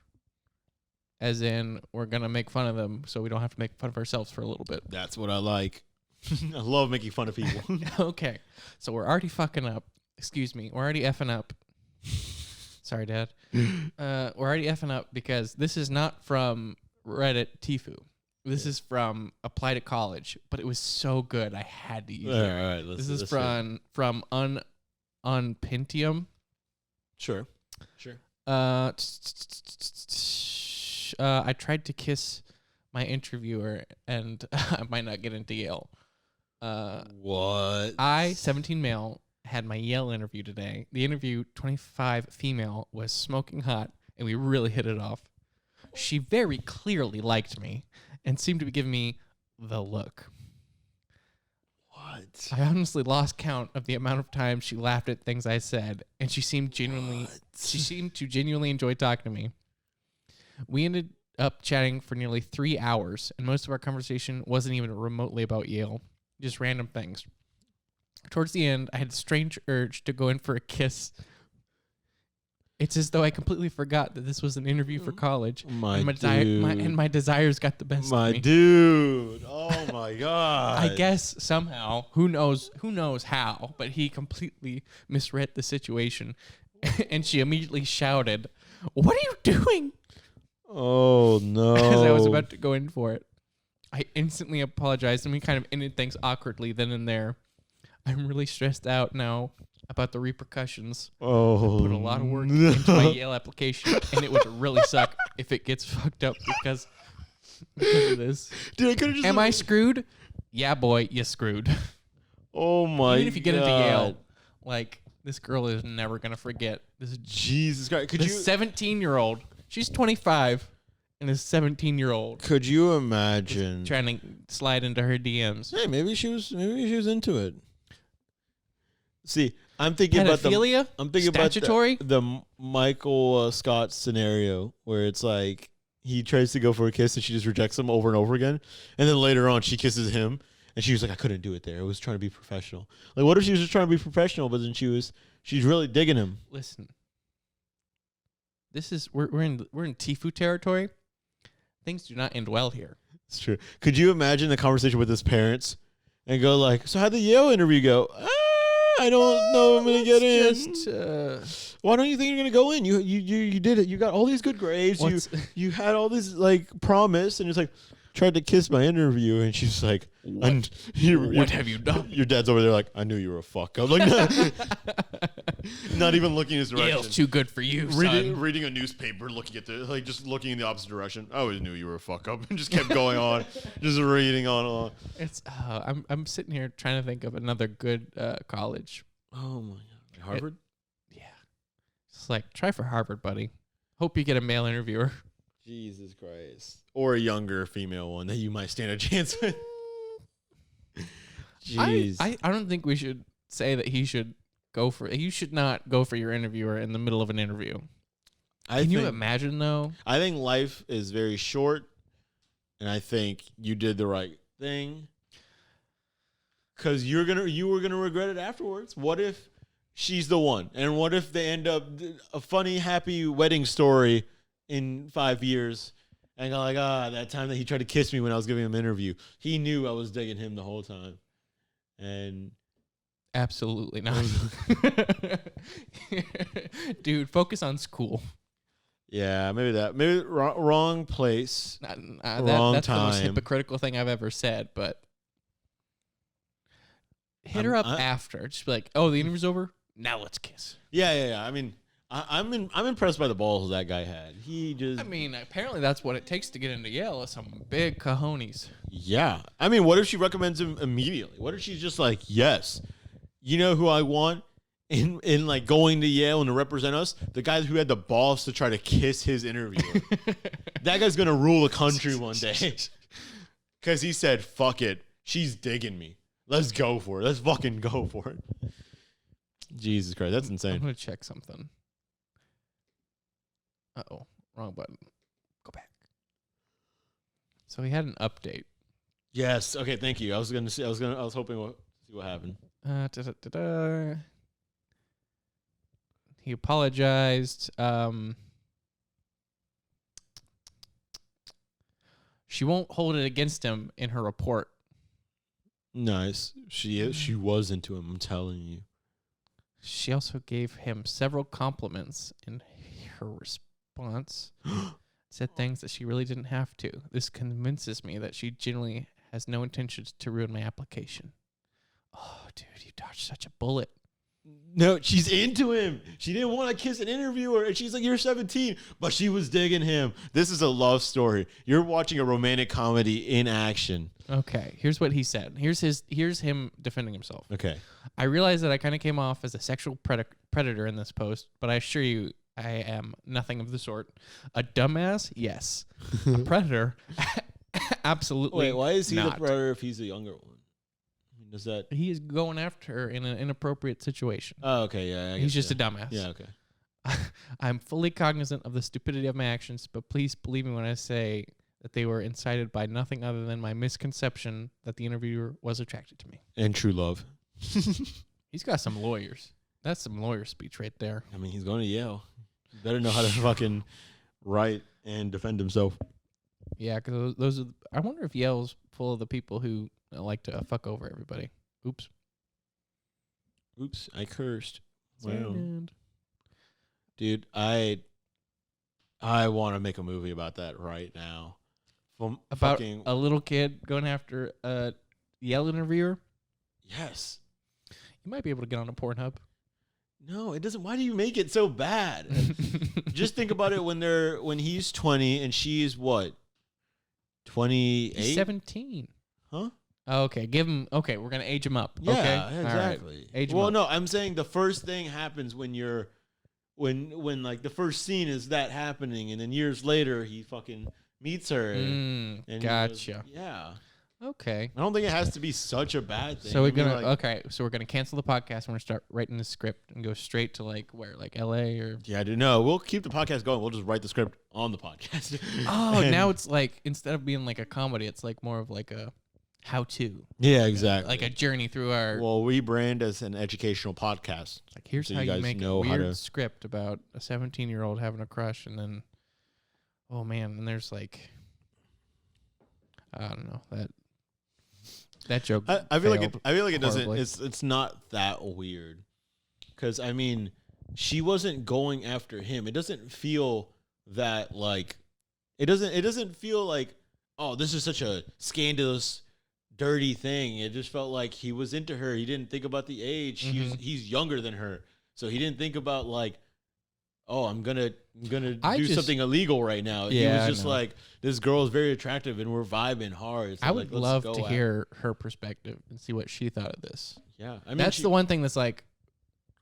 A: As in, we're going to make fun of them so we don't have to make fun of ourselves for a little bit.
B: That's what I like. I love making fun of people.
A: Okay. So we're already fucking up. Excuse me. We're already effing up. Sorry, Dad. We're already effing up because this is not from Reddit Tifu. This is from Apply to College, but it was so good I had to use it.
B: All right,
A: this is from Unpentium.
B: Sure.
A: I tried to kiss my interviewer, and I might not get into Yale.
B: What?
A: I, 17 male, had my Yale interview today. The interview, 25 female, was smoking hot, and we really hit it off. She very clearly liked me and seemed to be giving me the look.
B: What?
A: I honestly lost count of the amount of times she laughed at things I said, and she seemed to genuinely enjoy talking to me. We ended up chatting for nearly 3 hours, and most of our conversation wasn't even remotely about Yale, just random things. Towards the end, I had a strange urge to go in for a kiss. It's as though I completely forgot that this was an interview for college.
B: My
A: desires got the best of me.
B: My dude. Oh, my God.
A: I guess somehow, who knows how, but he completely misread the situation, and she immediately shouted, "What are you doing?"
B: Oh, no.
A: As I was about to go in for it. I instantly apologized, and we kind of ended things awkwardly then and there. I'm really stressed out now about the repercussions.
B: Oh,
A: I put a lot of work into my Yale application, and it would really suck if it gets fucked up because of this.
B: Dude, I could have just...
A: Am I screwed? Yeah, boy, you're screwed.
B: Oh, my God.
A: Even if you get into Yale, like, this girl is never going to forget. This
B: Jesus Christ.
A: This 17-year-old She's 25 and a 17-year-old
B: Could you imagine
A: trying to slide into her DMs.
B: Hey, maybe she was into it. See, I'm thinking
A: Pedophilia?
B: about I'm thinking
A: Statutory?
B: about the Michael Scott scenario where it's like he tries to go for a kiss and she just rejects him over and over again, and then later on she kisses him and she was like, I couldn't do it there. I was trying to be professional. Like, what if she was just trying to be professional, but then she's really digging him?
A: Listen, this is we're in Tifu territory. Things do not end well here.
B: It's true. Could you imagine the conversation with his parents and go like, so how'd the Yale interview go? I don't know if I'm gonna get in. Why don't you think you're gonna go in? You did it. You got all these good grades. You had all this like promise, and it's like tried to kiss my interview, and she's like,
A: what have you done?
B: Your dad's over there like, I knew you were a fuck up. Like, not even looking his direction.
A: Yale's too good for you, son.
B: Reading a newspaper, looking at just looking in the opposite direction. I always knew you were a fuck up, and just kept going on, just reading on.
A: It's I'm sitting here trying to think of another good college.
B: Oh my god, Harvard.
A: Yeah, it's like try for Harvard, buddy. Hope you get a male interviewer.
B: Jesus Christ, or a younger female one that you might stand a chance with. Jeez,
A: I don't think we should say that he should go for. You should not go for your interviewer in the middle of an interview. Can you imagine though?
B: I think life is very short, and I think you did the right thing. Because you were gonna regret it afterwards. What if she's the one, and what if they end up a funny, happy wedding story in 5 years? And go like, that time that he tried to kiss me when I was giving him an interview, he knew I was digging him the whole time. And
A: absolutely not. Dude, focus on school.
B: Yeah, maybe wrong place,
A: wrong
B: time.
A: That's the most hypocritical thing I've ever said, but hit her up after. Just be like, oh, the interview's over? Now let's kiss.
B: Yeah. I mean, I'm impressed by the balls that guy had.
A: Apparently that's what it takes to get into Yale, is some big cojones.
B: Yeah. I mean, what if she recommends him immediately? What if she's just like, yes, you know who I want in like going to Yale and to represent us? The guy who had the balls to try to kiss his interviewer. That guy's going to rule the country one day. Because he said, fuck it. She's digging me. Let's go for it. Let's fucking go for it. Jesus Christ. That's insane.
A: I'm going to check something. Uh-oh, wrong button. Go back. So he had an update.
B: Yes. Okay. Thank you. I was hoping to see what happened.
A: He apologized. She won't hold it against him in her report.
B: Nice. She was into him. I'm telling you.
A: She also gave him several compliments in her response. Said things that she really didn't have to. This convinces me that she genuinely has no intentions to ruin my application. Oh, dude, you dodged such a bullet.
B: No, she's into him. She didn't want to kiss an interviewer, and she's like, you're 17, but she was digging him. This is a love story. You're watching a romantic comedy in action.
A: Okay, here's what he said. Here's him defending himself.
B: Okay.
A: I realize that I kind of came off as a sexual predator in this post, but I assure you I am nothing of the sort. A dumbass? Yes. A predator? Absolutely.
B: Wait, why is he
A: not.
B: the predator if he's the younger one? Does that?
A: He is going after her in an inappropriate situation.
B: Oh, okay, yeah.
A: He's just a dumbass.
B: Yeah, okay.
A: I'm fully cognizant of the stupidity of my actions, but please believe me when I say that they were incited by nothing other than my misconception that the interviewer was attracted to me.
B: And true love.
A: He's got some lawyers. That's some lawyer speech right there.
B: I mean, he's going to Yale. He better know how to fucking write and defend himself.
A: Yeah, because those are. I wonder if Yale's full of the people who like to fuck over everybody. Oops,
B: I cursed.
A: Wow.
B: Dude, I want to make a movie about that right now.
A: About a little kid going after a Yale interviewer?
B: Yes.
A: You might be able to get on a Pornhub.
B: No, it doesn't. Why do you make it so bad? Just think about it when he's 20 and she's what? 28?
A: 17.
B: Huh?
A: Okay, give him. Okay, we're gonna age him up.
B: Yeah,
A: okay?
B: exactly.
A: Right. Age him
B: well,
A: up.
B: no, I'm saying the first thing happens when you're when like the first scene is that happening, and then years later he fucking meets her. And
A: Gotcha.
B: Yeah.
A: Okay.
B: I don't think it has to be such a bad thing.
A: So we're gonna So we're gonna cancel the podcast. We're gonna start writing the script and go straight to like where, like L.A. or.
B: Yeah, I do know. We'll keep the podcast going. We'll just write the script on the podcast.
A: Oh, now it's like instead of being like a comedy, it's like more of like a how-to.
B: Yeah, exactly.
A: Like a journey through our.
B: Well, we brand as an educational podcast.
A: Like here's
B: so
A: how you
B: guys
A: make
B: know
A: a
B: how
A: weird
B: to-
A: script about a 17-year-old having a crush, and then, oh man, and there's like, I don't know that joke.
B: I feel like it doesn't.
A: horribly.
B: It's not that weird, because I mean, she wasn't going after him. It doesn't feel that like, it doesn't feel like, oh, this is such a scandalous, dirty thing. It just felt like he was into her. He didn't think about the age. He's younger than her, so he didn't think about like, oh, I'm gonna do something illegal right now.
A: Yeah,
B: he was just like, this girl is very attractive and we're vibing hard. So
A: I would
B: let's
A: love
B: go
A: to
B: at it.
A: hear her perspective and see what she thought of this.
B: Yeah, I mean,
A: That's the one thing that's like,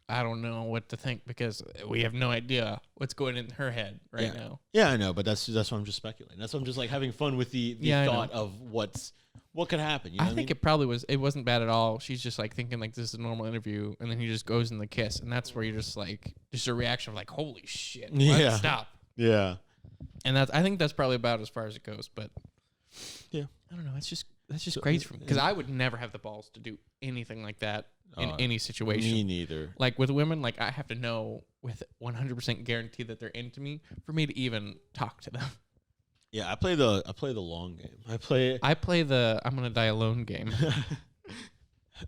A: I don't know what to think because we have no idea what's going in her head right now.
B: Yeah, I know, but that's why I'm just speculating. That's why I'm just like having fun with the thought of what could happen. You know
A: I think it probably was. It wasn't bad at all. She's just like thinking like this is a normal interview, and then he just goes in the kiss, and that's where you're just like, just a reaction of like, holy shit,
B: Yeah.
A: stop.
B: Yeah,
A: And I think that's probably about as far as it goes. But
B: yeah,
A: I don't know. That's just crazy for me because I would never have the balls to do anything like that in any situation.
B: Me neither.
A: Like with women, like I have to know with 100% guarantee that they're into me for me to even talk to them.
B: Yeah, I play the long game. I play
A: the I'm gonna die alone game,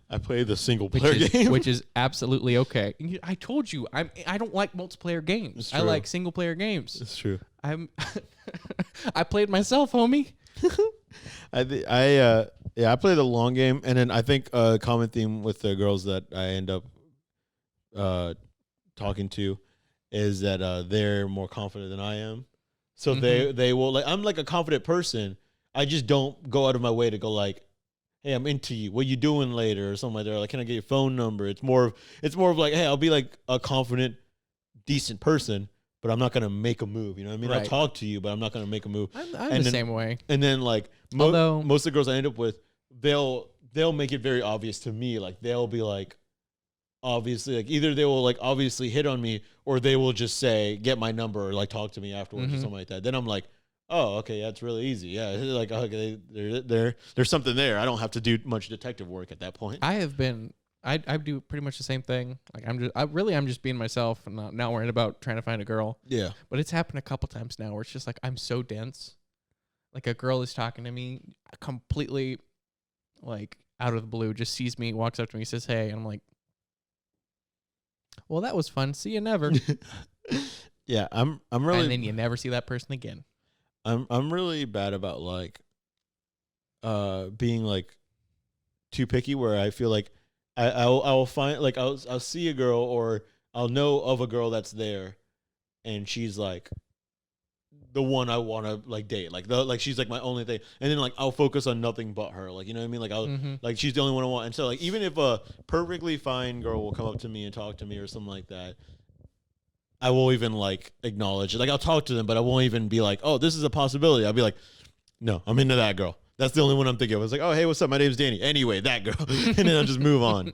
B: I play the single player game,
A: which is absolutely okay. I told you I don't like multiplayer games. I like single player games.
B: It's true.
A: I played myself, homie.
B: I play the long game, and then I think a common theme with the girls that I end up talking to is that they're more confident than I am. So they will like, I'm like a confident person. I just don't go out of my way to go like, hey, I'm into you. What you doing later or something like that? Or like, can I get your phone number? It's more of like, hey, I'll be like a confident, decent person, but I'm not gonna make a move. You know what I mean?
A: Right.
B: I'll talk to you, but I'm not gonna make a move.
A: I'm the same way.
B: And then like most of the girls I end up with, they'll make it very obvious to me. Like they'll be like, obviously, like either they will like obviously hit on me, or they will just say, get my number, or like talk to me afterwards or something like that. Then I'm like, oh, okay, that's really easy. Yeah, like okay, there's something there. I don't have to do much detective work at that point.
A: I do pretty much the same thing. Like I'm just being myself and not worrying about trying to find a girl.
B: Yeah.
A: But it's happened a couple times now where it's just like I'm so dense. Like a girl is talking to me completely like out of the blue, just sees me, walks up to me, says, hey, and I'm like, well, that was fun. See you never.
B: Yeah, I'm really,
A: and then you never see that person again.
B: I'm really bad about like being like too picky, where I feel like I'll find like I'll see a girl, or I'll know of a girl that's there, and she's like the one I want to like date, like she's like my only thing, and then like I'll focus on nothing but her, like, you know what I mean, like I'll like she's the only one I want. And so like even if a perfectly fine girl will come up to me and talk to me or something like that, I won't even like acknowledge it. Like I'll talk to them, but I won't even be like, oh, this is a possibility. I'll be like, no, I'm into that girl. That's the only one I'm thinking of. I was like, oh, hey, what's up? My name's Danny. Anyway, that girl. And then I'll just move on.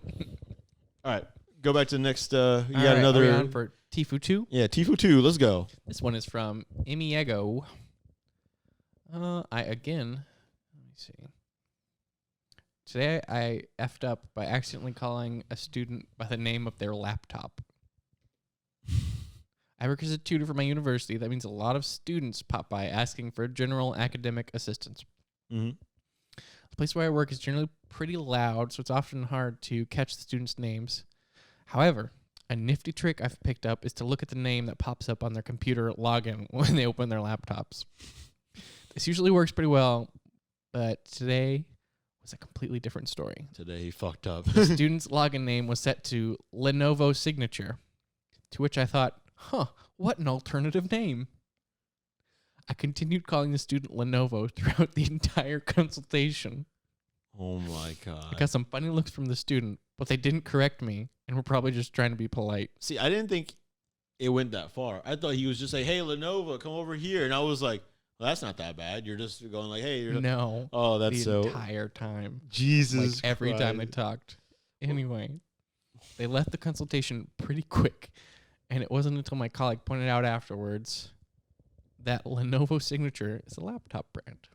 B: All right. Go back to the next. You got another.
A: Are we on for Tifu 2?
B: Yeah, Tifu 2. Let's go.
A: This one is from Imiego. Let me see. Today I effed up by accidentally calling a student by the name of their laptop. I work as a tutor for my university. That means a lot of students pop by asking for general academic assistance.
B: Mm-hmm.
A: The place where I work is generally pretty loud, so it's often hard to catch the students' names. However, a nifty trick I've picked up is to look at the name that pops up on their computer login when they open their laptops. This usually works pretty well, but today was a completely different story.
B: Today he fucked up.
A: The student's login name was set to Lenovo Signature, to which I thought, what an alternative name. I continued calling the student Lenovo throughout the entire consultation.
B: Oh my God.
A: I got some funny looks from the student, but they didn't correct me and were probably just trying to be polite.
B: See, I didn't think it went that far. I thought he was just like, "Hey, Lenovo, come over here," and I was like, "Well, that's not that bad. You're just going like, hey, you're
A: no."
B: Oh, that's
A: the
B: so
A: entire time.
B: Jesus.
A: Like every
B: Christ.
A: time they talked. Anyway, they left the consultation pretty quick, and it wasn't until my colleague pointed out afterwards that Lenovo Signature is a laptop brand.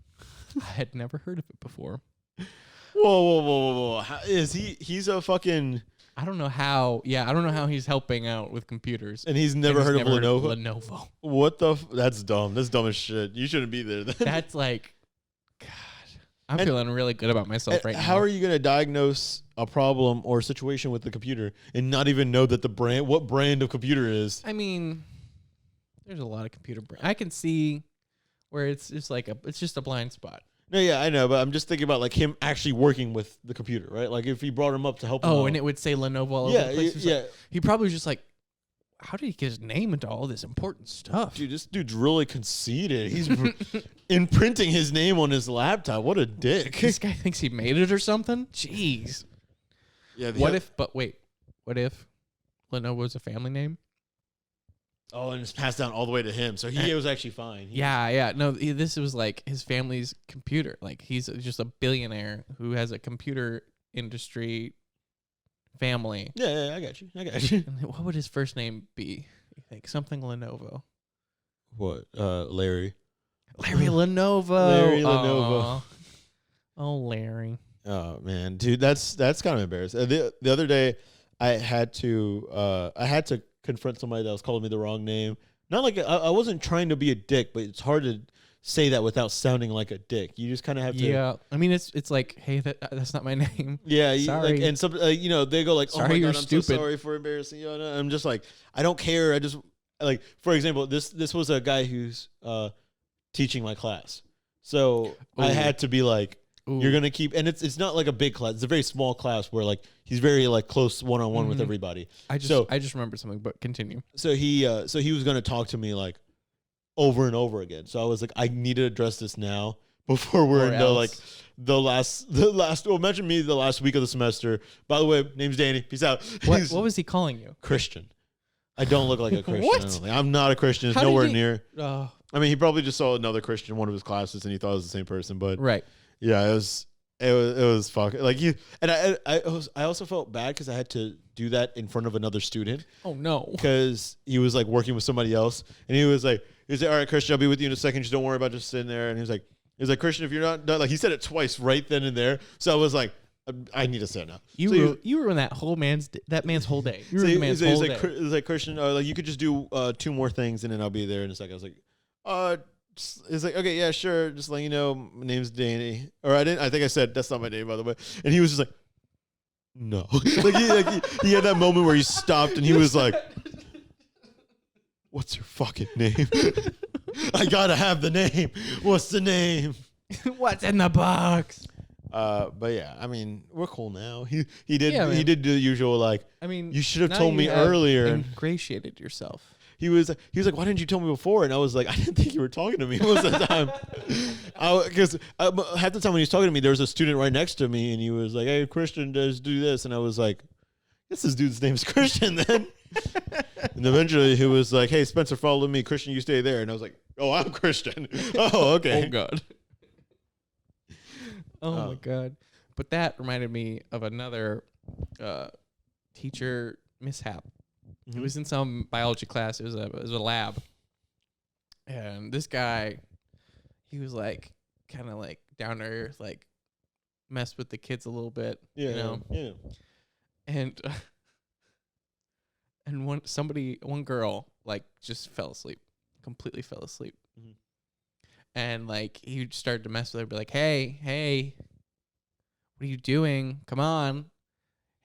A: I had never heard of it before.
B: Whoa. How, is he's a fucking...
A: I don't know how. Yeah, I don't know how he's helping out with computers.
B: And he's never heard of Lenovo?
A: Lenovo.
B: What the... That's dumb. That's dumb as shit. You shouldn't be there then.
A: That's like... God. I'm feeling really good about myself right now.
B: How are you going to diagnose a problem or situation with the computer and not even know that what brand of computer it is?
A: I mean, there's a lot of computer brands. I can see where it's just like it's just a blind spot.
B: No, yeah, I know, but I'm just thinking about like him actually working with the computer, right? Like if he brought him up to help him out.
A: And it would say Lenovo all over the place.
B: Yeah.
A: Like, he probably was just like, how did he get his name into all this important stuff?
B: Dude, this dude's really conceited. He's imprinting his name on his laptop. What a dick.
A: This guy thinks he made it or something? Jeez.
B: Yeah.
A: What if Lenovo's a family name?
B: Oh, and it's passed down all the way to him. So he was actually fine.
A: Yeah. No, this was like his family's computer. Like he's just a billionaire who has a computer industry family.
B: Yeah, I got you.
A: And what would his first name be? You think something Lenovo?
B: What? Larry.
A: Larry Lenovo.
B: Larry Lenovo.
A: Oh, Larry.
B: Oh man, dude, that's kind of embarrassing. The other day, I had to confront somebody that was calling me the wrong name. Not like I wasn't trying to be a dick, but it's hard to say that without sounding like a dick. You just kind of have to.
A: Yeah, I mean it's like, hey, that's not my name.
B: Yeah,
A: sorry.
B: Like, and some they go like,
A: sorry,
B: oh my
A: you're
B: God, I'm
A: stupid.
B: so sorry for embarrassing you. And I'm just like, I don't care. I just like, for example, this was a guy who's teaching my class, so I had to be like. Ooh. You're gonna keep, and it's not like a big class. It's a very small class where like he's very like close one-on-one with everybody. I
A: just remembered something, but continue.
B: So he was gonna talk to me like over and over again. So I was like, I need to address this now before we're into like the last. Well, imagine me the last week of the semester. By the way, name's Danny. Peace out.
A: What was he calling you?
B: Christian. I don't look like a Christian.
A: What?
B: I don't think. I'm not a Christian. It's nowhere near. I mean, he probably just saw another Christian in one of his classes and he thought it was the same person. But
A: right.
B: Yeah, it was fucking like you, and I also felt bad because I had to do that in front of another student.
A: Oh no!
B: Because he was like working with somebody else, and he was like, all right, Christian, I'll be with you in a second. Just don't worry about just sitting there. And he was like, Christian, if you're not done, like he said it twice right then and there. So I was like, I need to sit now.
A: You ruined that man's whole day. You ruined the man's whole day.
B: It was like Christian, like you could just do 2 more things, and then I'll be there in a second. I was like, it's like, okay, yeah, sure. Just let you know, my name's Danny. Or I think I said that's not my name, by the way. And he was just like, no. he had that moment where he stopped and he was like, what's your fucking name? I gotta have the name. What's the name?
A: What's in the box?
B: But yeah, I mean, we're cool now. He did do the usual like. I mean, you should have told me earlier.
A: Ingratiated yourself.
B: He was like, why didn't you tell me before? And I was like, I didn't think you were talking to me most of the time. Because half the time when he was talking to me, there was a student right next to me, and he was like, hey, Christian, does do this. And I was like, guess this dude's name is Christian then. And eventually he was like, hey, Spencer, follow me. Christian, you stay there. And I was like, oh, I'm Christian. Oh, okay.
A: Oh, God. Oh, my God. But that reminded me of another teacher mishap. It was in some biology class. It was a lab, and this guy, he was like kind of like down to earth, like messed with the kids a little bit, you know.
B: Yeah.
A: And one girl like just fell asleep, completely fell asleep, and like he started to mess with her, be like, hey, what are you doing? Come on.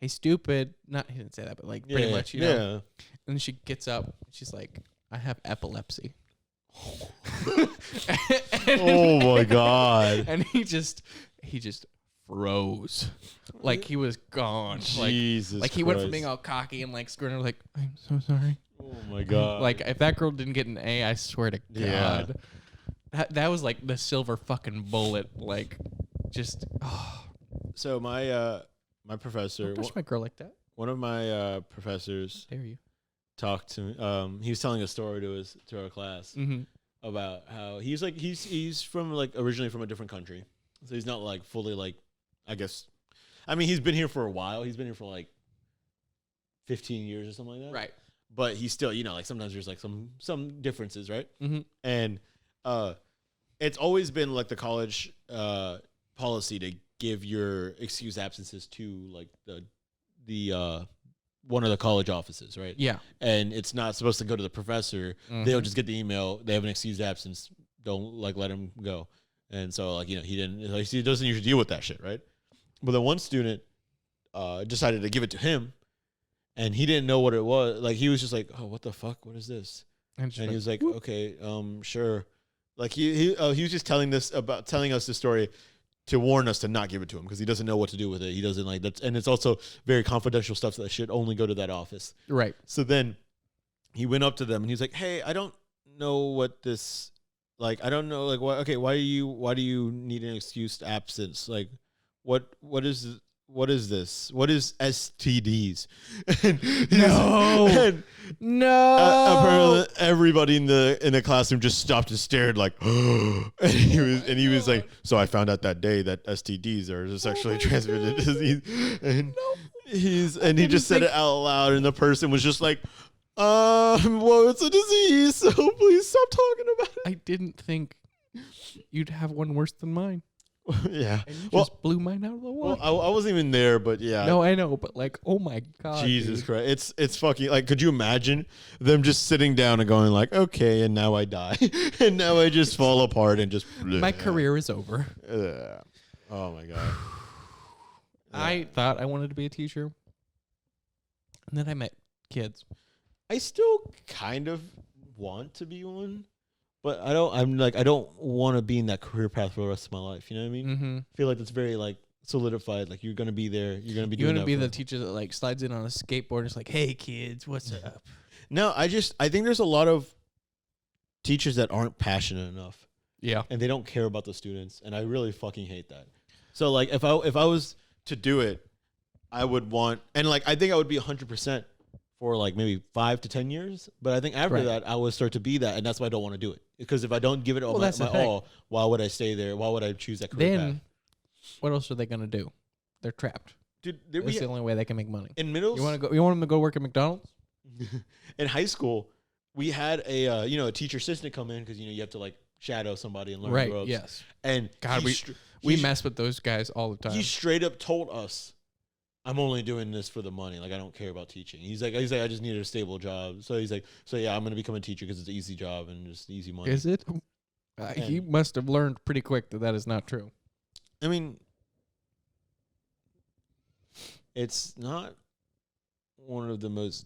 A: Hey, stupid. He didn't say that, but like pretty much, you know. Yeah. And then she gets up. And she's like, I have epilepsy.
B: Oh my God.
A: And he just froze. Like he was gone.
B: Jesus
A: like he went from being all cocky and like screwing her like, I'm so sorry.
B: Oh my God.
A: Like if that girl didn't get an A, I swear to God. That was like the silver fucking bullet. Like just
B: So my professor.
A: Don't touch my girl like that.
B: One of my professors.
A: Dare you?
B: talked to me. He was telling a story to our class about how he's from like originally from a different country, so he's not like fully like I guess. I mean, he's been here for a while. He's been here for like 15 years or something like that.
A: Right.
B: But he's still, like sometimes there's like some differences, right?
A: Mm-hmm.
B: And it's always been like the college policy to give your excused absences to like the one of the college offices, right?
A: Yeah.
B: And it's not supposed to go to the professor.
A: Mm-hmm.
B: They'll just get the email. They have an excused absence. Don't like let him go. And so like he didn't. Like, he doesn't usually deal with that shit, right? But then one student decided to give it to him. And he didn't know what it was. Like, he was just like, oh, what the fuck? What is this? And he was like, okay, sure. Like, he was just telling us this story to warn us to not give it to him because he doesn't know what to do with it. He doesn't like that. And it's also very confidential stuff that should only go to that office.
A: Right.
B: So then he went up to them and he's like, hey, I don't know what this, like, I don't know, like, why do you need an excused absence? Like, what is this? What is this? What is STDs?
A: No.
B: Everybody in the classroom just stopped and stared like, and he was like, so I found out that day that STDs are a sexually transmitted disease, and he just said it out loud, and the person was just like, well, it's a disease, so please stop talking about it.
A: I didn't think you'd have one worse than mine.
B: Yeah.
A: And you just blew mine out of the water.
B: Well, I wasn't even there, but yeah.
A: No, I know, but like, oh my God.
B: Jesus Christ. It's fucking, like, could you imagine them just sitting down and going like, okay, and now I die. And now I just fall apart and just.
A: My career is over.
B: Oh my God.
A: I thought I wanted to be a teacher. And then I met kids.
B: I still kind of want to be one. But I don't want to be in that career path for the rest of my life. You know what I mean?
A: Mm-hmm.
B: I feel like that's very like solidified. Like you're gonna be there. You're gonna be.
A: You're gonna be the teacher that like slides in on a skateboard and is like, "Hey kids, what's up?"
B: No, I think there's a lot of teachers that aren't passionate enough.
A: Yeah,
B: and they don't care about the students, and I really fucking hate that. So like if I was to do it, I would want, and like I think I would be 100%. For like maybe 5 to 10 years, but I think after that I would start to be that, and that's why I don't want to do it. Because if I don't give it all my all, why would I stay there? Why would I choose that career path?
A: What else are they gonna do? They're trapped.
B: Dude,
A: that's the only way they can make money.
B: In middle,
A: you want them to go work at McDonald's?
B: In high school, we had a teacher assistant come in because you have to like shadow somebody and learn the ropes.
A: Yes.
B: And
A: God, we mess with those guys all the time.
B: He straight up told us, I'm only doing this for the money. Like, I don't care about teaching. He's like, I just needed a stable job. So he's like, yeah, I'm going to become a teacher because it's an easy job and just easy money.
A: Is it? He must have learned pretty quick that is not true.
B: I mean, it's not one of the most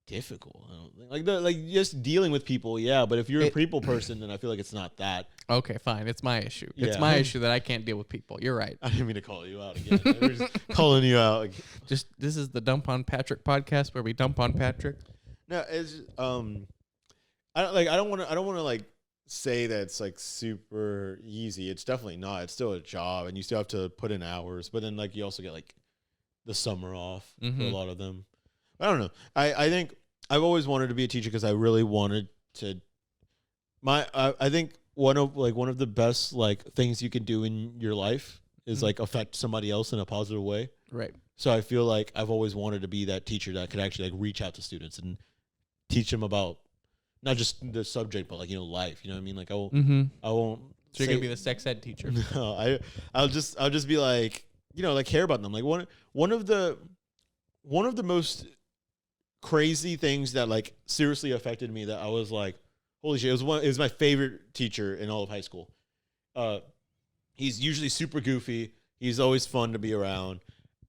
B: difficult. I don't think. Like just dealing with people, yeah. But if you're a people person, then I feel like it's not that.
A: Okay, fine. It's my issue. Yeah. It's my issue that I can't deal with people. You're right.
B: I didn't mean to call you out again. We're just calling you out.
A: This is the Dump on Patrick podcast where we dump on Patrick.
B: No, it's I don't want to like say that it's like super easy. It's definitely not. It's still a job, and you still have to put in hours. But then like you also get like the summer off for a lot of them. I don't know. I think I've always wanted to be a teacher because I really wanted to. I think one of the best like things you can do in your life is like affect somebody else in a positive way.
A: Right.
B: So I feel like I've always wanted to be that teacher that could actually like reach out to students and teach them about not just the subject but like life. You know what I mean? Like I won't.
A: So you're gonna be the sex ed teacher.
B: No, I'll just be like like care about them. Like one of the most crazy things that like seriously affected me that I was like, holy shit, it was my favorite teacher in all of high school. He's usually super goofy. He's always fun to be around.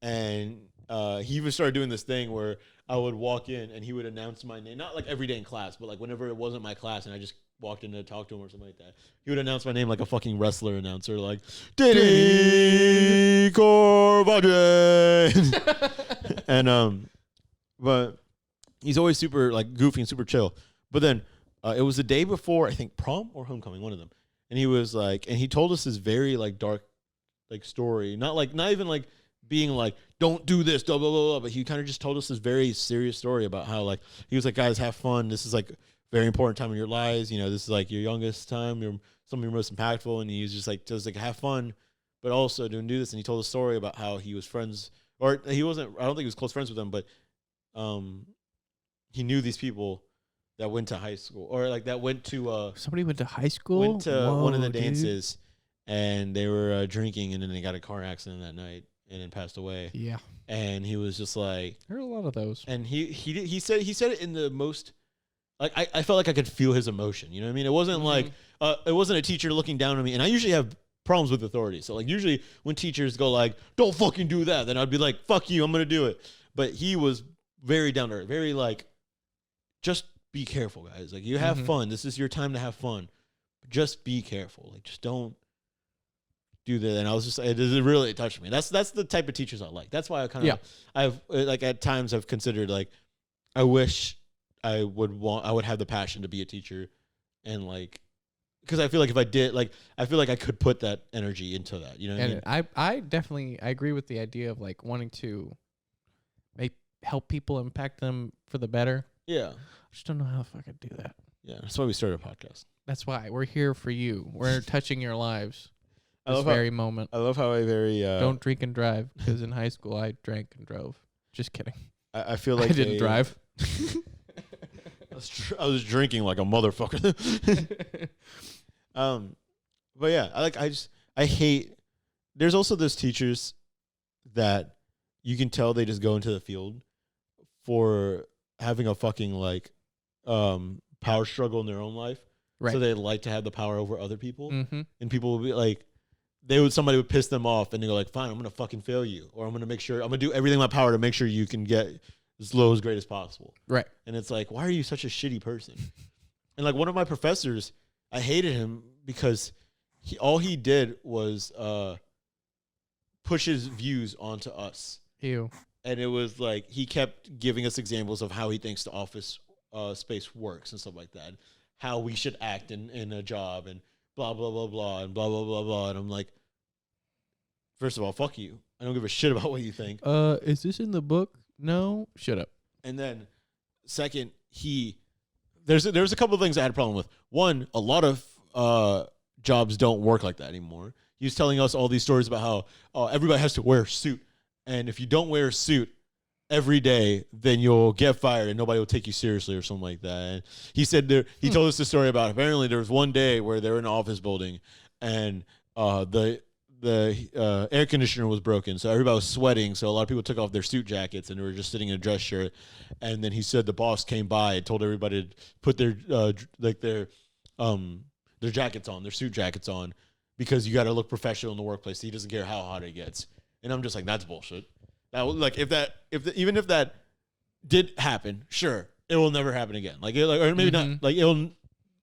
B: And he even started doing this thing where I would walk in and he would announce my name, not like every day in class, but like whenever it wasn't my class and I just walked in to talk to him or something like that. He would announce my name like a fucking wrestler announcer, like Denny Corvagen. And but he's always super like goofy and super chill. But then it was the day before, I think prom or homecoming, one of them. And he was like, and he told us this very like dark like story, not even like being like, don't do this, blah, blah, blah, blah. But he kind of just told us this very serious story about how, like, he was like, guys, have fun. This is, like, a very important time in your lives. You know, this is, like, your youngest time, some of your most impactful. And he was just like, have fun, but also don't do this. And he told a story about how he was friends, or he wasn't, I don't think he was close friends with them, but he knew these people that went to high school, or, like, that went to...
A: Somebody went to high school?
B: Went to one of the dances, and they were drinking, and then they got a car accident that night. And then passed away. Yeah. And he was just like,
A: there are a lot of those.
B: And he said it in the most, like, I felt like I could feel his emotion. You know what I mean? It wasn't like it wasn't a teacher looking down on me. And I usually have problems with authority. So, like, usually when teachers go like, don't fucking do that, then I'd be like, fuck you, I'm gonna do it. But he was very down to earth, very like, just be careful, guys. Like, you have fun. This is your time to have fun. Just be careful. Like, just don't do that. And I was just, it really touched me. That's the type of teachers I like. That's why I kind of, I've, like, at times I've considered, like, I wish I would have the passion to be a teacher, and, like, because I feel like if I did, like, I feel like I could put that energy into that. You know what I mean?
A: I definitely, I agree with the idea of, like, wanting to help people, impact them for the better. Yeah. I just don't know how if I could do that.
B: Yeah. That's why we started a podcast.
A: That's why we're here for you. We're touching your lives. This very moment.
B: I love how I very...
A: don't drink and drive, because in high school I drank and drove. Just kidding.
B: I feel like...
A: I didn't drive.
B: I was drinking like a motherfucker. But yeah, I hate... There's also those teachers that you can tell they just go into the field for having a fucking, like, power struggle in their own life. Right. So they like to have the power over other people. Mm-hmm. And people will be like... somebody would piss them off, and they go like, fine, I'm going to fucking fail you. Or I'm going to do everything in my power to make sure you can get as low as great as possible. Right. And it's like, why are you such a shitty person? And, like, one of my professors, I hated him because all he did was push his views onto us. Ew. And it was like, he kept giving us examples of how he thinks the office space works and stuff like that. How we should act in a job, and blah, blah, blah, blah, and blah, blah, blah, blah. And I'm like, first of all, fuck you. I don't give a shit about what you think.
A: Is this in the book? No? Shut up.
B: And then, second, there's a couple of things I had a problem with. One, a lot of jobs don't work like that anymore. He was telling us all these stories about how everybody has to wear a suit. And if you don't wear a suit every day, then you'll get fired and nobody will take you seriously or something like that. And he said he told us the story about, apparently there was one day where they were in an office building, and the air conditioner was broken, so everybody was sweating, so a lot of people took off their suit jackets and they were just sitting in a dress shirt. And then he said the boss came by and told everybody to put their jackets on, their suit jackets on, because you got to look professional in the workplace. He doesn't care how hot it gets. And I'm just like, that's bullshit. Like, even if that did happen, sure, it will never happen again. Or maybe not. Like,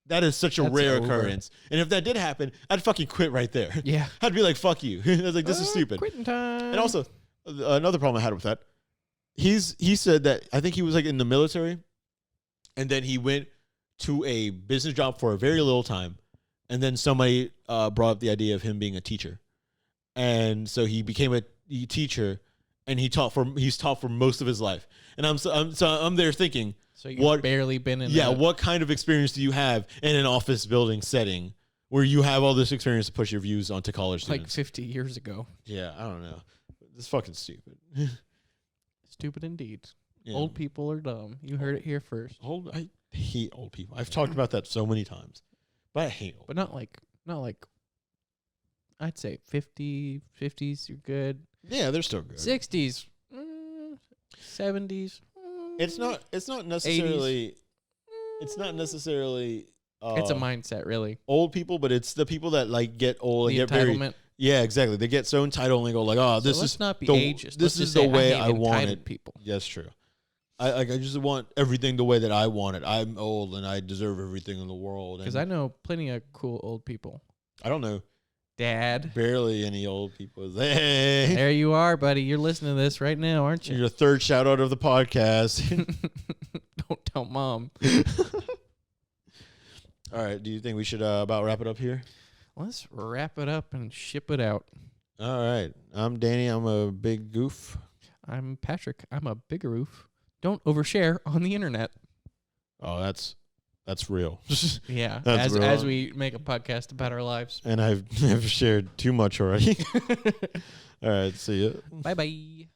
B: that is such a rare occurrence. And if that did happen, I'd fucking quit right there. Yeah, I'd be like, fuck you. I was like, this is stupid.
A: Quitting time.
B: And also, another problem I had with that, he said that, I think he was, like, in the military, and then he went to a business job for a very little time, and then somebody brought up the idea of him being a teacher, and so he became a teacher. And he's taught for most of his life. And I'm there thinking,
A: so you've barely been in.
B: Yeah, what kind of experience do you have in an office building setting where you have all this experience to push your views onto college students?
A: Like 50 years ago.
B: Yeah, I don't know. It's fucking stupid.
A: Stupid indeed. Yeah. Old people are dumb. You heard it here first.
B: I hate old people. I've talked about that so many times, but I hate old.
A: But not like. I'd say 50s. You're good.
B: Yeah, they're still good.
A: 60s, 70s.
B: It's not necessarily. 80s. It's not necessarily.
A: It's a mindset, really.
B: Old people, but it's the people that, like, get old and
A: the
B: get
A: entitlement.
B: Very. Yeah, exactly. They get so entitled and they go like, "Oh, this
A: let's
B: is
A: not be ageist.
B: This is the way I want it."
A: People.
B: Yes, true. I just want everything the way that I want it. I'm old and I deserve everything in the world.
A: Because I know plenty of cool old people.
B: I don't know.
A: Dad.
B: Barely any old people. Hey.
A: There you are, buddy. You're listening to this right now, aren't you?
B: You're the third shout out of the podcast.
A: Don't tell Mom.
B: All right. Do you think we should about wrap it up here?
A: Let's wrap it up and ship it out.
B: All right. I'm Danny. I'm a big goof.
A: I'm Patrick. I'm a bigger oof. Don't overshare on the internet.
B: Oh, that's real.
A: Yeah,
B: That's real.
A: as we make a podcast about our lives.
B: And I've shared too much already. All right. See ya.
A: Bye-bye.